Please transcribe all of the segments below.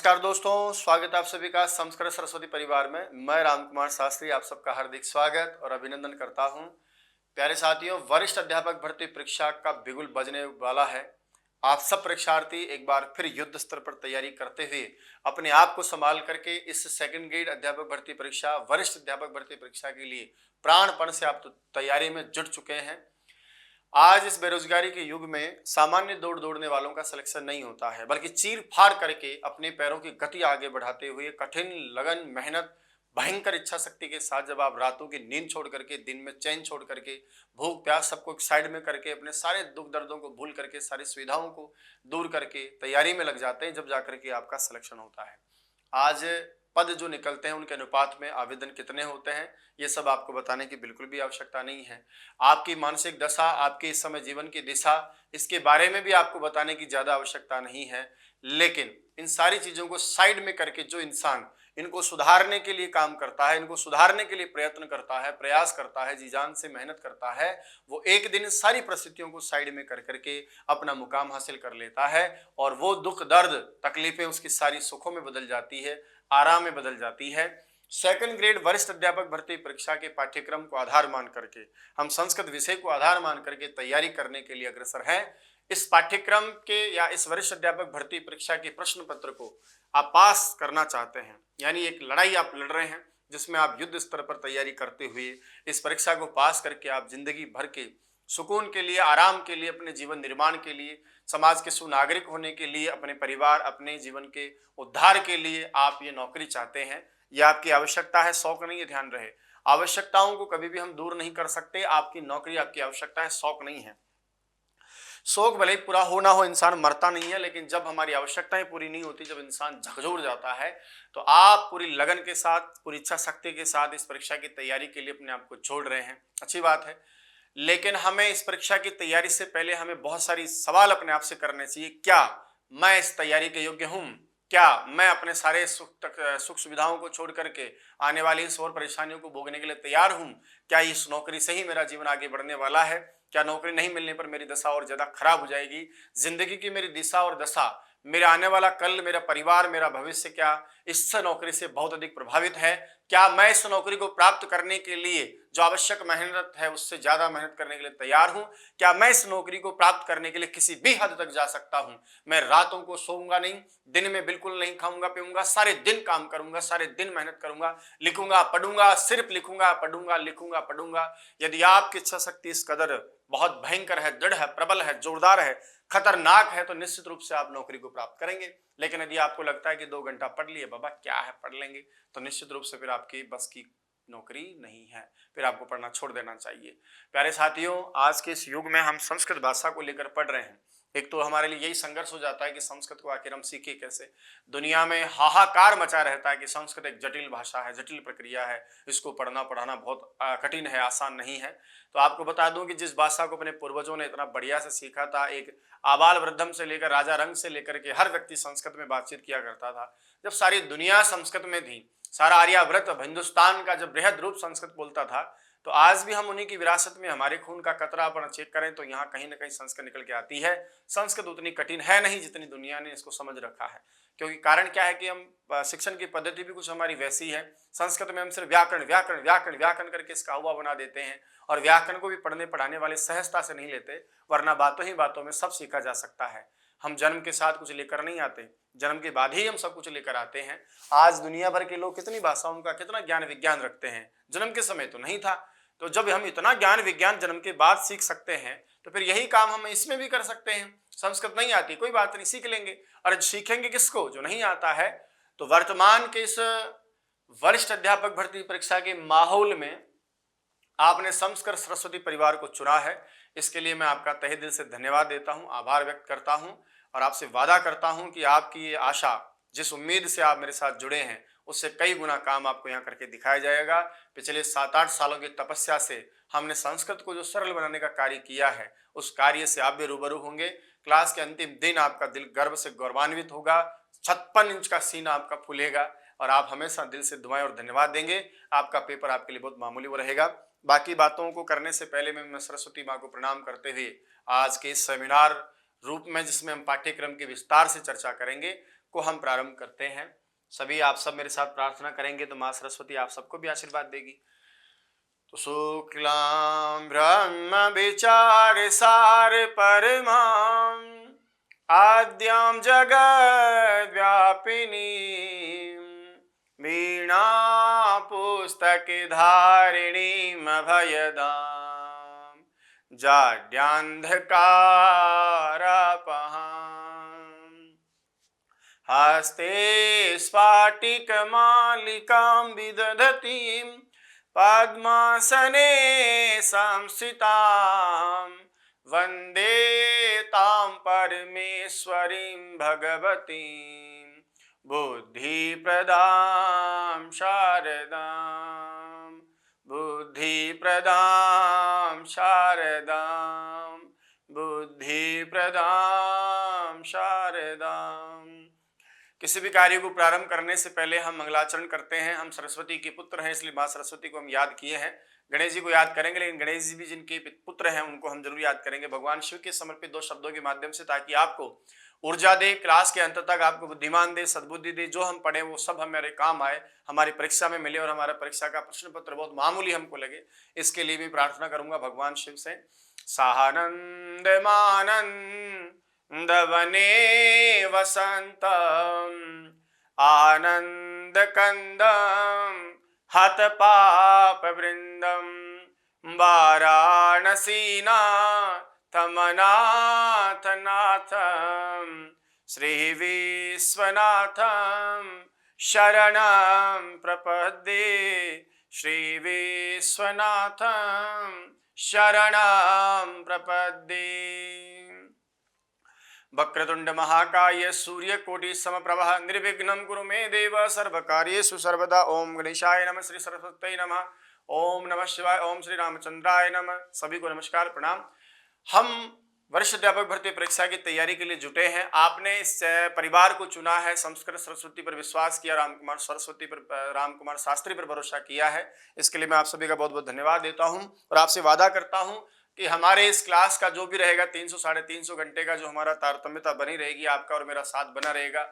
नमस्कार दोस्तों, स्वागत है आप सभी का संस्कृत सरस्वती परिवार में। मैं रामकुमार शास्त्री आप सबका हार्दिक स्वागत और अभिनंदन करता हूं। प्यारे साथियों, वरिष्ठ अध्यापक भर्ती परीक्षा का बिगुल बजने वाला है। आप सब परीक्षार्थी एक बार फिर युद्ध स्तर पर तैयारी करते हुए अपने आप को संभाल करके इस सेकंड ग्रेड अध्यापक भर्ती परीक्षा, वरिष्ठ अध्यापक भर्ती परीक्षा के लिए प्राणपण से आप तैयारी में जुट चुके हैं। आज इस बेरोजगारी के युग में सामान्य दौड़ दौड़ने वालों का सिलेक्शन नहीं होता है, बल्कि चीर फाड़ करके अपने पैरों की गति आगे बढ़ाते हुए कठिन लगन, मेहनत, भयंकर इच्छा शक्ति के साथ जब आप रातों की नींद छोड़ करके, दिन में चैन छोड़ करके, भूख प्यास सबको एक साइड में करके, अपने सारे दुख दर्दों को भूल करके, सारी सुविधाओं को दूर करके तैयारी में लग जाते हैं, जब जाकर के आपका सिलेक्शन होता है। आज पद जो निकलते हैं उनके अनुपात में आवेदन कितने होते हैं, ये सब आपको बताने की बिल्कुल भी आवश्यकता नहीं है। आपकी मानसिक दशा, आपके इस समय जीवन की दिशा, इसके बारे में भी आपको बताने की ज्यादा आवश्यकता नहीं है। लेकिन इन सारी चीजों को साइड में करके जो इंसान इनको सुधारने के लिए काम करता है, इनको सुधारने के लिए प्रयत्न करता है, प्रयास करता है, जी जान से मेहनत करता है, वो एक दिन सारी परिस्थितियों को साइड में कर करके अपना मुकाम हासिल कर लेता है और वो दुख दर्द तकलीफें उसकी सारी सुखों में बदल जाती है, आराम में बदल जाती है। सेकंड ग्रेड वरिष्ठ अध्यापक भर्ती परीक्षा के पाठ्यक्रम को आधार मान करके, हम संस्कृत विषय को आधार मान करके तैयारी करने के लिए अग्रसर हैं। इस पाठ्यक्रम के या इस वरिष्ठ अध्यापक भर्ती परीक्षा के प्रश्न पत्र को आप पास करना चाहते हैं, यानी एक लड़ाई आप लड़ रहे हैं जिसमें आप युद्ध स्तर पर तैयारी करते हुए इस परीक्षा को पास करके आप जिंदगी भर के सुकून के लिए, आराम के लिए, अपने जीवन निर्माण के लिए, समाज के सुनागरिक होने के लिए, अपने परिवार, अपने जीवन के उद्धार के लिए आप ये नौकरी चाहते हैं। ये आपकी आवश्यकता है, शौक नहीं है, ध्यान रहे। आवश्यकताओं को कभी भी हम दूर नहीं कर सकते। आपकी नौकरी आपकी आवश्यकता है, शौक नहीं है। शौक भले ही पूरा हो ना हो, इंसान मरता नहीं है, लेकिन जब हमारी आवश्यकताएं पूरी नहीं होती, जब इंसान झकझोर जाता है, तो आप पूरी लगन के साथ, पूरी इच्छा शक्ति के साथ इस परीक्षा की तैयारी के लिए अपने आप को छोड़ रहे हैं। अच्छी बात है, लेकिन हमें इस परीक्षा की तैयारी से पहले हमें बहुत सारी सवाल अपने आप से करने चाहिए। क्या मैं इस तैयारी के योग्य हूं? क्या मैं अपने सारे सुख सुविधाओं को छोड़ करके आने वाली इस और परेशानियों को भोगने के लिए तैयार हूं? क्या इस नौकरी से ही मेरा जीवन आगे बढ़ने वाला है? क्या नौकरी नहीं मिलने पर मेरी दशा और ज्यादा खराब हो जाएगी? जिंदगी की मेरी दिशा और दशा, मेरा आने वाला कल, मेरा परिवार, मेरा भविष्य क्या इस नौकरी से बहुत अधिक प्रभावित है? क्या मैं इस नौकरी को प्राप्त करने के लिए जो आवश्यक मेहनत है उससे ज्यादा मेहनत करने के लिए तैयार हूं? क्या मैं इस नौकरी को प्राप्त करने के लिए किसी भी हद तक जा सकता हूं? मैं रातों को सोऊंगा नहीं, दिन में बिल्कुल नहीं खाऊंगा पीऊंगा, सारे दिन काम करूंगा, सारे दिन मेहनत करूंगा, लिखूंगा पढ़ूंगा, सिर्फ लिखूंगा पढ़ूंगा, लिखूंगा पढ़ूंगा। यदि आपकी इच्छा शक्ति इस कदर बहुत भयंकर है, दृढ़ है, प्रबल है, जोरदार है, खतरनाक है, तो निश्चित रूप से आप नौकरी को प्राप्त करेंगे। लेकिन यदि आपको लगता है कि 2 घंटा पढ़ लिए बाबा, क्या है पढ़ लेंगे, तो निश्चित रूप से फिर आपकी बस की नौकरी नहीं है, फिर आपको पढ़ना छोड़ देना चाहिए। प्यारे साथियों, आज के इस युग में हम संस्कृत भाषा को लेकर पढ़ रहे हैं। एक तो हमारे लिए यही संघर्ष हो जाता है कि संस्कृत को आखिर हम सीखे कैसे। दुनिया में हाहाकार मचा रहता है कि संस्कृत एक जटिल भाषा है, जटिल प्रक्रिया है, इसको पढ़ना पढ़ाना बहुत कठिन है, आसान नहीं है। तो आपको बता दूं कि जिस भाषा को अपने पूर्वजों ने इतना बढ़िया से सीखा था, एक आबाल वृद्धम से लेकर राजा रंग से लेकर के हर व्यक्ति संस्कृत में बातचीत किया करता था। जब सारी दुनिया संस्कृत में थी, सारा आर्यावर्त हिंदुस्तान का जब बृहद रूप संस्कृत बोलता था, तो आज भी हम उन्हीं की विरासत में हमारे खून का कतरा अपन चेक करें तो यहाँ कहीं ना कहीं संस्कृत निकल के आती है। संस्कृत उतनी कठिन है नहीं जितनी दुनिया ने इसको समझ रखा है। क्योंकि कारण क्या है कि हम शिक्षण की पद्धति भी कुछ हमारी वैसी है। संस्कृत में हम सिर्फ व्याकरण व्याकरण व्याकरण व्याकरण करके इसका हुआ बना देते हैं, और व्याकरण को भी पढ़ने पढ़ाने वाले सहजता से नहीं लेते, वरना बातों ही बातों में सब सीखा जा सकता है। हम जन्म के साथ कुछ लेकर नहीं आते, जन्म के बाद ही हम सब कुछ लेकर आते हैं। आज दुनिया भर के लोग कितनी भाषाओं का कितना ज्ञान विज्ञान रखते हैं, जन्म के समय तो नहीं था। तो जब हम इतना ज्ञान विज्ञान जन्म के बाद सीख सकते हैं, तो फिर यही काम हम इसमें भी कर सकते हैं। संस्कृत नहीं आती, कोई बात नहीं, सीख लेंगे। और सीखेंगे किसको? जो नहीं आता है। तो वर्तमान के इस वरिष्ठ अध्यापक भर्ती परीक्षा के माहौल में आपने संस्कृत सरस्वती परिवार को चुना है। इसके लिए मैं आपका तहे दिल से धन्यवाद देता हूं, आभार व्यक्त करता हूं, और आपसे वादा करता हूं कि आपकी ये आशा, जिस उम्मीद से आप मेरे साथ जुड़े हैं, उससे कई गुना काम आपको यहाँ करके दिखाया जाएगा। पिछले 7-8 सालों की तपस्या से हमने संस्कृत को जो सरल बनाने का कार्य किया है, उस कार्य से आप भी रूबरू होंगे। क्लास के अंतिम दिन आपका दिल गर्व से गौरवान्वित होगा, 56 इंच का सीना आपका फूलेगा, और आप हमेशा दिल से दुआएं और धन्यवाद देंगे। आपका पेपर आपके लिए बहुत मामूली वो रहेगा। बाकी बातों को करने से पहले मैं सरस्वती माँ को प्रणाम करते हुए आज के इस सेमिनार रूप में, जिसमें हम पाठ्यक्रम के विस्तार से चर्चा करेंगे, को हम प्रारंभ करते हैं। सभी आप सब मेरे साथ प्रार्थना करेंगे तो माँ सरस्वती आप सबको भी आशीर्वाद देगी। तो शुक्लां ब्रह्म विचार सार परमां आद्यां जगद्व्यापिनीं वीणा पुस्तक धारिणीं अभयदां जाड्यान्धकारपहां हस्ते स्फाटिकमालिकां विदधतीं पद्मासने संस्थितां वन्दे तां परमेश्वरीं भगवतीं बुद्धिप्रदां शारदां बुद्धिप्रदां शारदां बुद्धिप्रदां शारदां। किसी भी कार्य को प्रारंभ करने से पहले हम मंगलाचरण करते हैं। हम सरस्वती के पुत्र हैं, इसलिए माँ सरस्वती को हम याद किए हैं। गणेश जी को याद करेंगे, लेकिन गणेश जी भी जिनके पुत्र हैं उनको हम जरूर याद करेंगे भगवान शिव के समर्पित 2 शब्दों के माध्यम से, ताकि आपको ऊर्जा दे, क्लास के अंत तक आपको बुद्धिमान दे, सद्बुद्धि दे। जो हम पढ़े वो सब हमारे काम आए, हमारी परीक्षा में मिले और हमारा परीक्षा का प्रश्न पत्र बहुत मामूली हमको लगे। इसके लिए भी प्रार्थना करूंगा भगवान शिव से। सानंद मानंदवने वसंतम आनंदकंदम हत पाप वृंदम वाराणसीनाथमनाथ नाथम श्री विश्वनाथम शरणं प्रपद्ये श्री विश्वनाथम शरणं प्रपद्ये। वक्रतुंड महाकाय सूर्यकोटि समप्रभः निर्विघ्नं कुरु मे देव सर्वकार्येषु सर्वदा। ओम गणेशाय नमः, श्री सरस्वती नमः, ओम नमः शिवाय, ओम श्री रामचंद्राय नमः। सभी को नमस्कार प्रणाम। हम वरिष्ठ अध्यापक भर्ती परीक्षा की तैयारी के लिए जुटे हैं। आपने इस परिवार को चुना है, संस्कृत सरस्वती पर विश्वास किया, रामकुमार सरस्वती पर, रामकुमार शास्त्री पर भरोसा किया है। इसके लिए मैं आप सभी का बहुत बहुत धन्यवाद देता हूं और आपसे वादा करता हूं कि हमारे इस क्लास का जो भी रहेगा 300 साढ़े 300 घंटे का जो हमारा तारतम्यता बनी रहेगी, आपका और मेरा साथ बना रहेगा।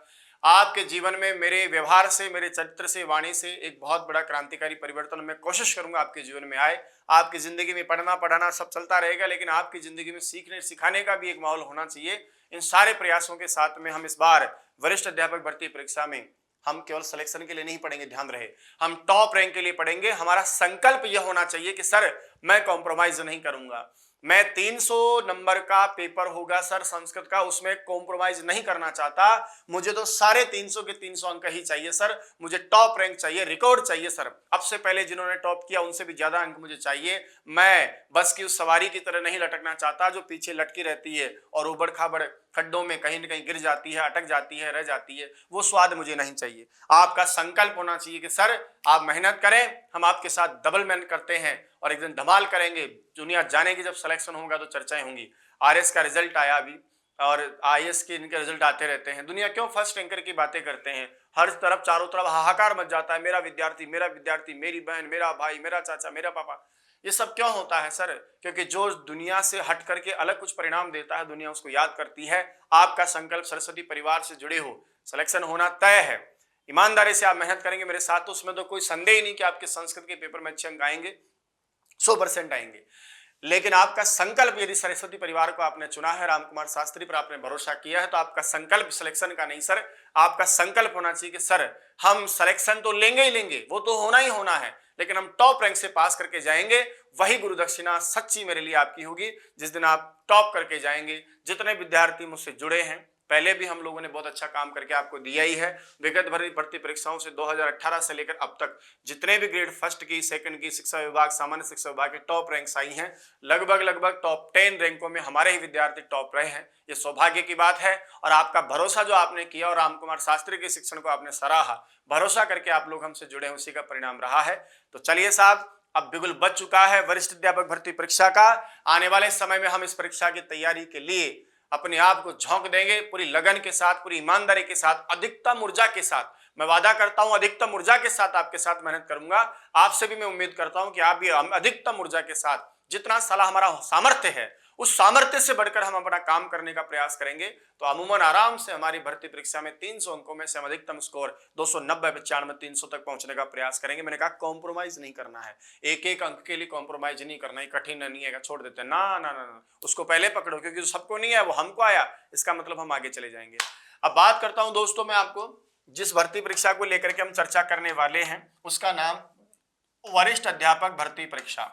आपके जीवन में मेरे व्यवहार से, मेरे चरित्र से, वाणी से एक बहुत बड़ा क्रांतिकारी परिवर्तन मैं कोशिश करूंगा आपके जीवन में आए। आपकी जिंदगी में पढ़ना पढ़ाना सब चलता रहेगा, लेकिन आपकी जिंदगी में सीखने सिखाने का भी एक माहौल होना चाहिए। इन सारे प्रयासों के साथ में हम इस बार वरिष्ठ अध्यापक भर्ती परीक्षा में हम केवल सिलेक्शन के लिए नहीं पढ़ेंगे, ध्यान रहे, हम टॉप रैंक के लिए पढ़ेंगे। हमारा संकल्प यह होना चाहिए कि सर मैं कॉम्प्रोमाइज नहीं करूंगा, मैं 300 नंबर का पेपर होगा सर संस्कृत का, उसमें कॉम्प्रोमाइज नहीं करना चाहता। मुझे तो साढ़े 300 के 300 अंक ही चाहिए सर, मुझे टॉप रैंक चाहिए, रिकॉर्ड चाहिए सर। अब से पहले जिन्होंने टॉप किया उनसे भी ज्यादा अंक मुझे चाहिए। मैं बस की उस सवारी की तरह नहीं लटकना चाहता जो पीछे लटकी रहती है और उबड़ खाबड़ खड्डों में कहीं न कहीं गिर जाती है, अटक जाती है, रह जाती है। वो स्वाद मुझे नहीं चाहिए। आपका संकल्प होना चाहिए कि सर आप मेहनत करें, हम आपके साथ डबल मेहनत करते हैं और एक दिन धमाल करेंगे। दुनिया जानेगी जब सिलेक्शन होगा तो चर्चाएं होंगी। आरएस का रिजल्ट आया अभी और आईएएस के इनके रिजल्ट आते रहते हैं। दुनिया क्यों फर्स्ट रैंकर की बातें करते हैं? हर तरफ चारों तरफ हाहाकार मच जाता है, मेरा विद्यार्थी, मेरी बहन, मेरा भाई, मेरा चाचा, मेरा पापा। ये सब क्यों होता है सर? क्योंकि जो दुनिया से हट करके अलग कुछ परिणाम देता है, दुनिया उसको याद करती है। आपका संकल्प सरस्वती परिवार से जुड़े हो, सिलेक्शन होना तय है। ईमानदारी से आप मेहनत करेंगे मेरे साथ तो उसमें तो कोई संदेह नहीं कि आपके संस्कृत के पेपर में अच्छे अंक आएंगे, 100% आएंगे। लेकिन आपका संकल्प, यदि सरस्वती परिवार को आपने चुना है, रामकुमार शास्त्री पर आपने भरोसा किया है, तो आपका संकल्प सिलेक्शन का नहीं सर, आपका संकल्प होना चाहिए कि सर हम सिलेक्शन तो लेंगे ही लेंगे, वो तो होना ही होना है, लेकिन हम टॉप रैंक से पास करके जाएंगे। वही गुरु दक्षिणा सच्ची मेरे लिए आपकी होगी जिस दिन आप टॉप करके जाएंगे। जितने विद्यार्थी मुझसे जुड़े हैं, पहले भी हम लोगों ने बहुत अच्छा काम करके आपको दिया ही है। विगत भर्ती परीक्षाओं से 2018 से लेकर अब तक जितने भी ग्रेड फर्स्ट की, सेकंड की, शिक्षा विभाग, सामान्य शिक्षा विभाग के टॉप रैंक्स आई हैं, लगभग टॉप 10 रैंकों में हमारे ही विद्यार्थी टॉप रहे हैं। ये सौभाग्य की बात है और आपका भरोसा जो आपने किया और रामकुमार शास्त्री के शिक्षण को आपने सराहा, भरोसा करके आप लोग हमसे जुड़े हैं, उसी का परिणाम रहा है। तो चलिए साहब, अब बिगुल बज चुका है वरिष्ठ अध्यापक भर्ती परीक्षा का। आने वाले समय में हम इस परीक्षा की तैयारी के लिए अपने आप को झोंक देंगे, पूरी लगन के साथ, पूरी ईमानदारी के साथ, अधिकतम ऊर्जा के साथ। मैं वादा करता हूं अधिकतम ऊर्जा के साथ आपके साथ मेहनत करूंगा। आपसे भी मैं उम्मीद करता हूं कि आप भी अधिकतम ऊर्जा के साथ, जितना साला हमारा सामर्थ्य है उस सामर्थ्य से बढ़कर हम अपना काम करने का प्रयास करेंगे तो अमूमन आराम से हमारी भर्ती परीक्षा में 300 अंकों में से हम अधिकतम स्कोर 290, 95, 300 तक पहुंचने का प्रयास करेंगे। मैंने कहा कॉम्प्रोमाइज नहीं करना है, एक एक अंक के लिए कॉम्प्रोमाइज नहीं करना है, कठिन नहीं है छोड़ देते हैं, ना ना ना ना, उसको पहले पकड़ो, क्योंकि जो सबको नहीं है वो हमको आया, इसका मतलब हम आगे चले जाएंगे। अब बात करता हूं दोस्तों मैं आपको जिस भर्ती परीक्षा को लेकर के हम चर्चा करने वाले हैं उसका नाम वरिष्ठ अध्यापक भर्ती परीक्षा।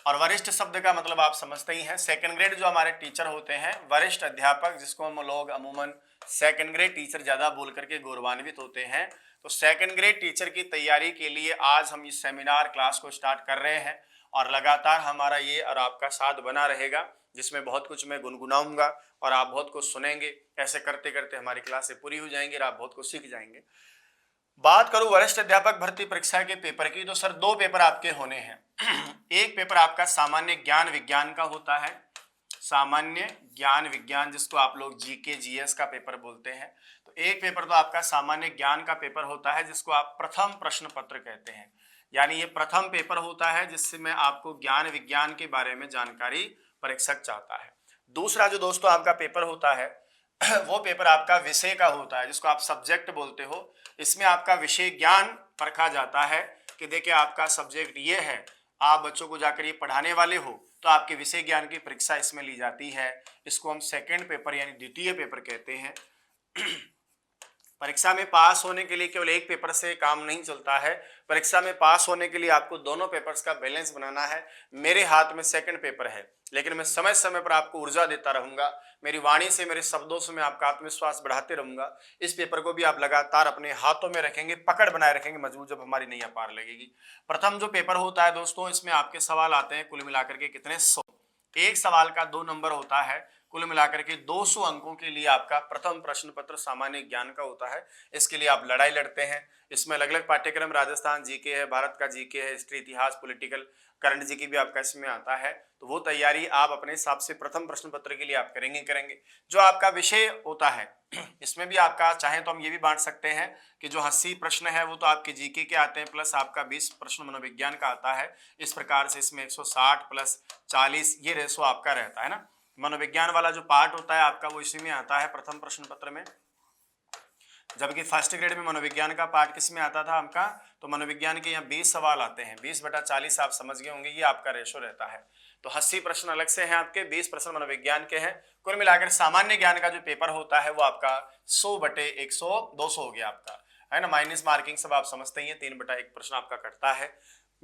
और वरिष्ठ शब्द का मतलब आप समझते ही हैं, सेकंड ग्रेड जो हमारे टीचर होते हैं, वरिष्ठ अध्यापक जिसको हम लोग अमूमन सेकंड ग्रेड टीचर ज्यादा बोल करके गौरवान्वित होते हैं। तो सेकंड ग्रेड टीचर की तैयारी के लिए आज हम इस सेमिनार क्लास को स्टार्ट कर रहे हैं और लगातार हमारा ये और आपका साथ बना रहेगा, जिसमें बहुत कुछ मैं गुनगुनाऊंगा और आप बहुत कुछ सुनेंगे। ऐसे करते करते हमारी क्लासें पूरी हो जाएंगी और आप बहुत कुछ सीख जाएंगे। बात करूं वरिष्ठ अध्यापक भर्ती परीक्षा के पेपर की, तो सर 2 पेपर आपके होने हैं। एक पेपर आपका सामान्य ज्ञान विज्ञान का होता है, सामान्य ज्ञान विज्ञान जिसको आप लोग जीके जीएस का पेपर बोलते हैं। तो एक पेपर तो आपका सामान्य ज्ञान का पेपर होता है जिसको आप प्रथम प्रश्न पत्र कहते हैं, यानी ये प्रथम पेपर होता है जिससे मैं आपको ज्ञान विज्ञान के बारे में जानकारी परीक्षक चाहता है। दूसरा जो दोस्तों आपका पेपर होता है वो पेपर आपका विषय का होता है जिसको आप सब्जेक्ट बोलते हो। इसमें आपका विषय ज्ञान परखा जाता है कि देखिए आपका सब्जेक्ट ये है, आप बच्चों को जाकर ये पढ़ाने वाले हो, तो आपके विषय ज्ञान की परीक्षा इसमें ली जाती है। इसको हम सेकंड पेपर यानी द्वितीय पेपर कहते हैं। परीक्षा में पास होने के लिए केवल एक पेपर से काम नहीं चलता है, परीक्षा में पास होने के लिए आपको दोनों पेपर्स का बैलेंस बनाना है। मेरे हाथ में सेकंड पेपर है, लेकिन मैं समय समय पर आपको ऊर्जा देता रहूंगा, मेरी वाणी से मेरे शब्दों से मैं आपका आत्मविश्वास बढ़ाते रहूंगा। इस पेपर को भी आप लगातार अपने हाथों में रखेंगे, पकड़ बनाए रखेंगे मजबूत, जब हमारी नैया पार लगेगी। प्रथम जो पेपर होता है दोस्तों, इसमें आपके सवाल आते हैं कुल मिलाकर के कितने 100। एक सवाल का 2 नंबर होता है, कुल मिलाकर के 200 अंकों के लिए आपका प्रथम प्रश्न पत्र सामान्य ज्ञान का होता है। इसके लिए आप लड़ाई लड़ते हैं। इसमें अलग अलग पाठ्यक्रम, राजस्थान जीके है, भारत का जीके है, हिस्ट्री, इतिहास, पॉलिटिकल, करंट जीके भी आपका इसमें आता है। तो वो तैयारी आप अपने हिसाब से प्रथम प्रश्न पत्र के लिए आप करेंगे। जो आपका विषय होता है इसमें भी आपका, चाहे तो हम ये भी बांट सकते हैं कि जो 80 प्रश्न है वो तो आपके जीके के आते हैं, प्लस आपका 20 प्रश्न मनोविज्ञान का आता है। इस प्रकार से इसमें 160 प्लस 40 ये रेशो आपका रहता है ना। मनोविज्ञान वाला जो पार्ट होता है आपका वो इसी में आता है प्रथम प्रश्न पत्र में, जबकि फर्स्ट ग्रेड में मनोविज्ञान का पार्ट किस में आता था आपका, तो मनोविज्ञान के यहाँ 20 सवाल आते हैं, 20/40 आप समझ गए होंगे, ये आपका रेशो रहता है। तो 80 प्रश्न अलग से हैं आपके, 20 प्रश्न मनोविज्ञान के हैं। कुल मिलाकर सामान्य ज्ञान का जो पेपर होता है वो आपका 100/100 200 हो गया आपका, है ना। माइनस मार्किंग सब आप समझते ही हैं, 3/1 प्रश्न आपका कटता है।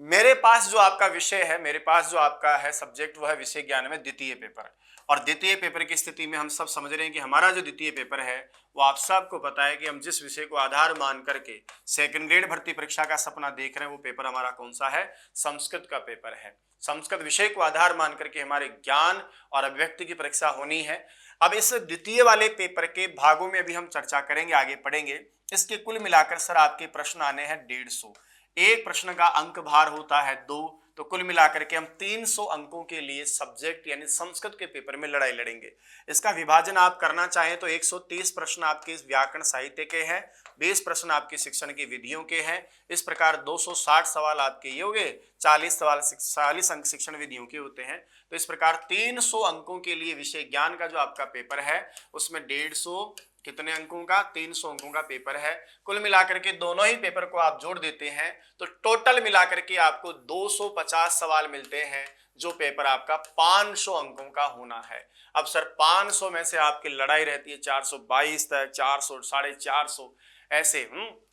मेरे पास जो आपका विषय है, मेरे पास जो आपका है सब्जेक्ट, वो है विषय ज्ञान में द्वितीय पेपर। और द्वितीय पेपर की स्थिति में हम सब समझ रहे हैं कि हमारा जो द्वितीय पेपर है वो आप सबको पता है कि हम जिस विषय को आधार मान करके सेकंड ग्रेड भर्ती परीक्षा का सपना देख रहे हैं, वो पेपर हमारा कौन सा है, संस्कृत का पेपर है। संस्कृत विषय को आधार मान करके हमारे ज्ञान और अभिव्यक्ति की परीक्षा होनी है। अब इस द्वितीय वाले पेपर के भागों में अभी हम चर्चा करेंगे, आगे पढ़ेंगे। इसके कुल मिलाकर सर आपके प्रश्न आने हैं 150। एक प्रश्न का अंक भार होता है 2, तो कुल मिलाकर के हम 300 अंकों के लिए सब्जेक्ट यानी संस्कृत के पेपर में लड़ाई लड़ेंगे। इसका विभाजन आप करना चाहें तो 130 प्रश्न आपके व्याकरण साहित्य के हैं, 20 प्रश्न आपके शिक्षण की विधियों के हैं। इस प्रकार 260 सवाल आपके ये हो गए, 40 अंक शिक्षण विधियों के होते हैं। तो इस प्रकार 300 अंकों के लिए विषय ज्ञान का जो आपका पेपर है उसमें 150 कितने अंकों का, 300 अंकों का पेपर है। कुल मिलाकर के दोनों ही पेपर को आप जोड़ देते हैं तो टोटल मिलाकर के आपको 250 सवाल मिलते हैं, जो पेपर आपका 500 अंकों का होना है। अब सर 500 में से आपकी लड़ाई रहती है 422 तक, 400, 450 ऐसे।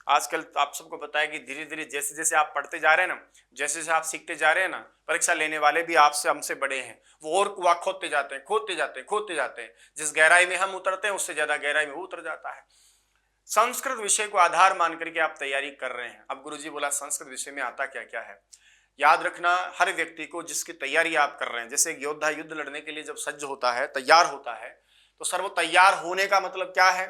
आजकल तो आप सबको पता है कि धीरे धीरे जैसे जैसे आप पढ़ते जा रहे हैं ना, जैसे जैसे आप सीखते जा रहे हैं ना, परीक्षा लेने वाले भी आपसे हमसे बड़े हैं, वो और कुआं खोदते जाते हैं। जिस गहराई में हम उतरते हैं उससे ज्यादा गहराई में वो उतर जाता है। संस्कृत विषय को आधार मान करके आप तैयारी कर रहे हैं। अब गुरुजी बोला संस्कृत विषय में आता क्या क्या है। याद रखना, हर व्यक्ति को जिसकी तैयारी आप कर रहे हैं, जैसे एक योद्धा युद्ध लड़ने के लिए जब सज्ज होता है, तैयार होता है, तो सर वो तैयार होने का मतलब क्या है,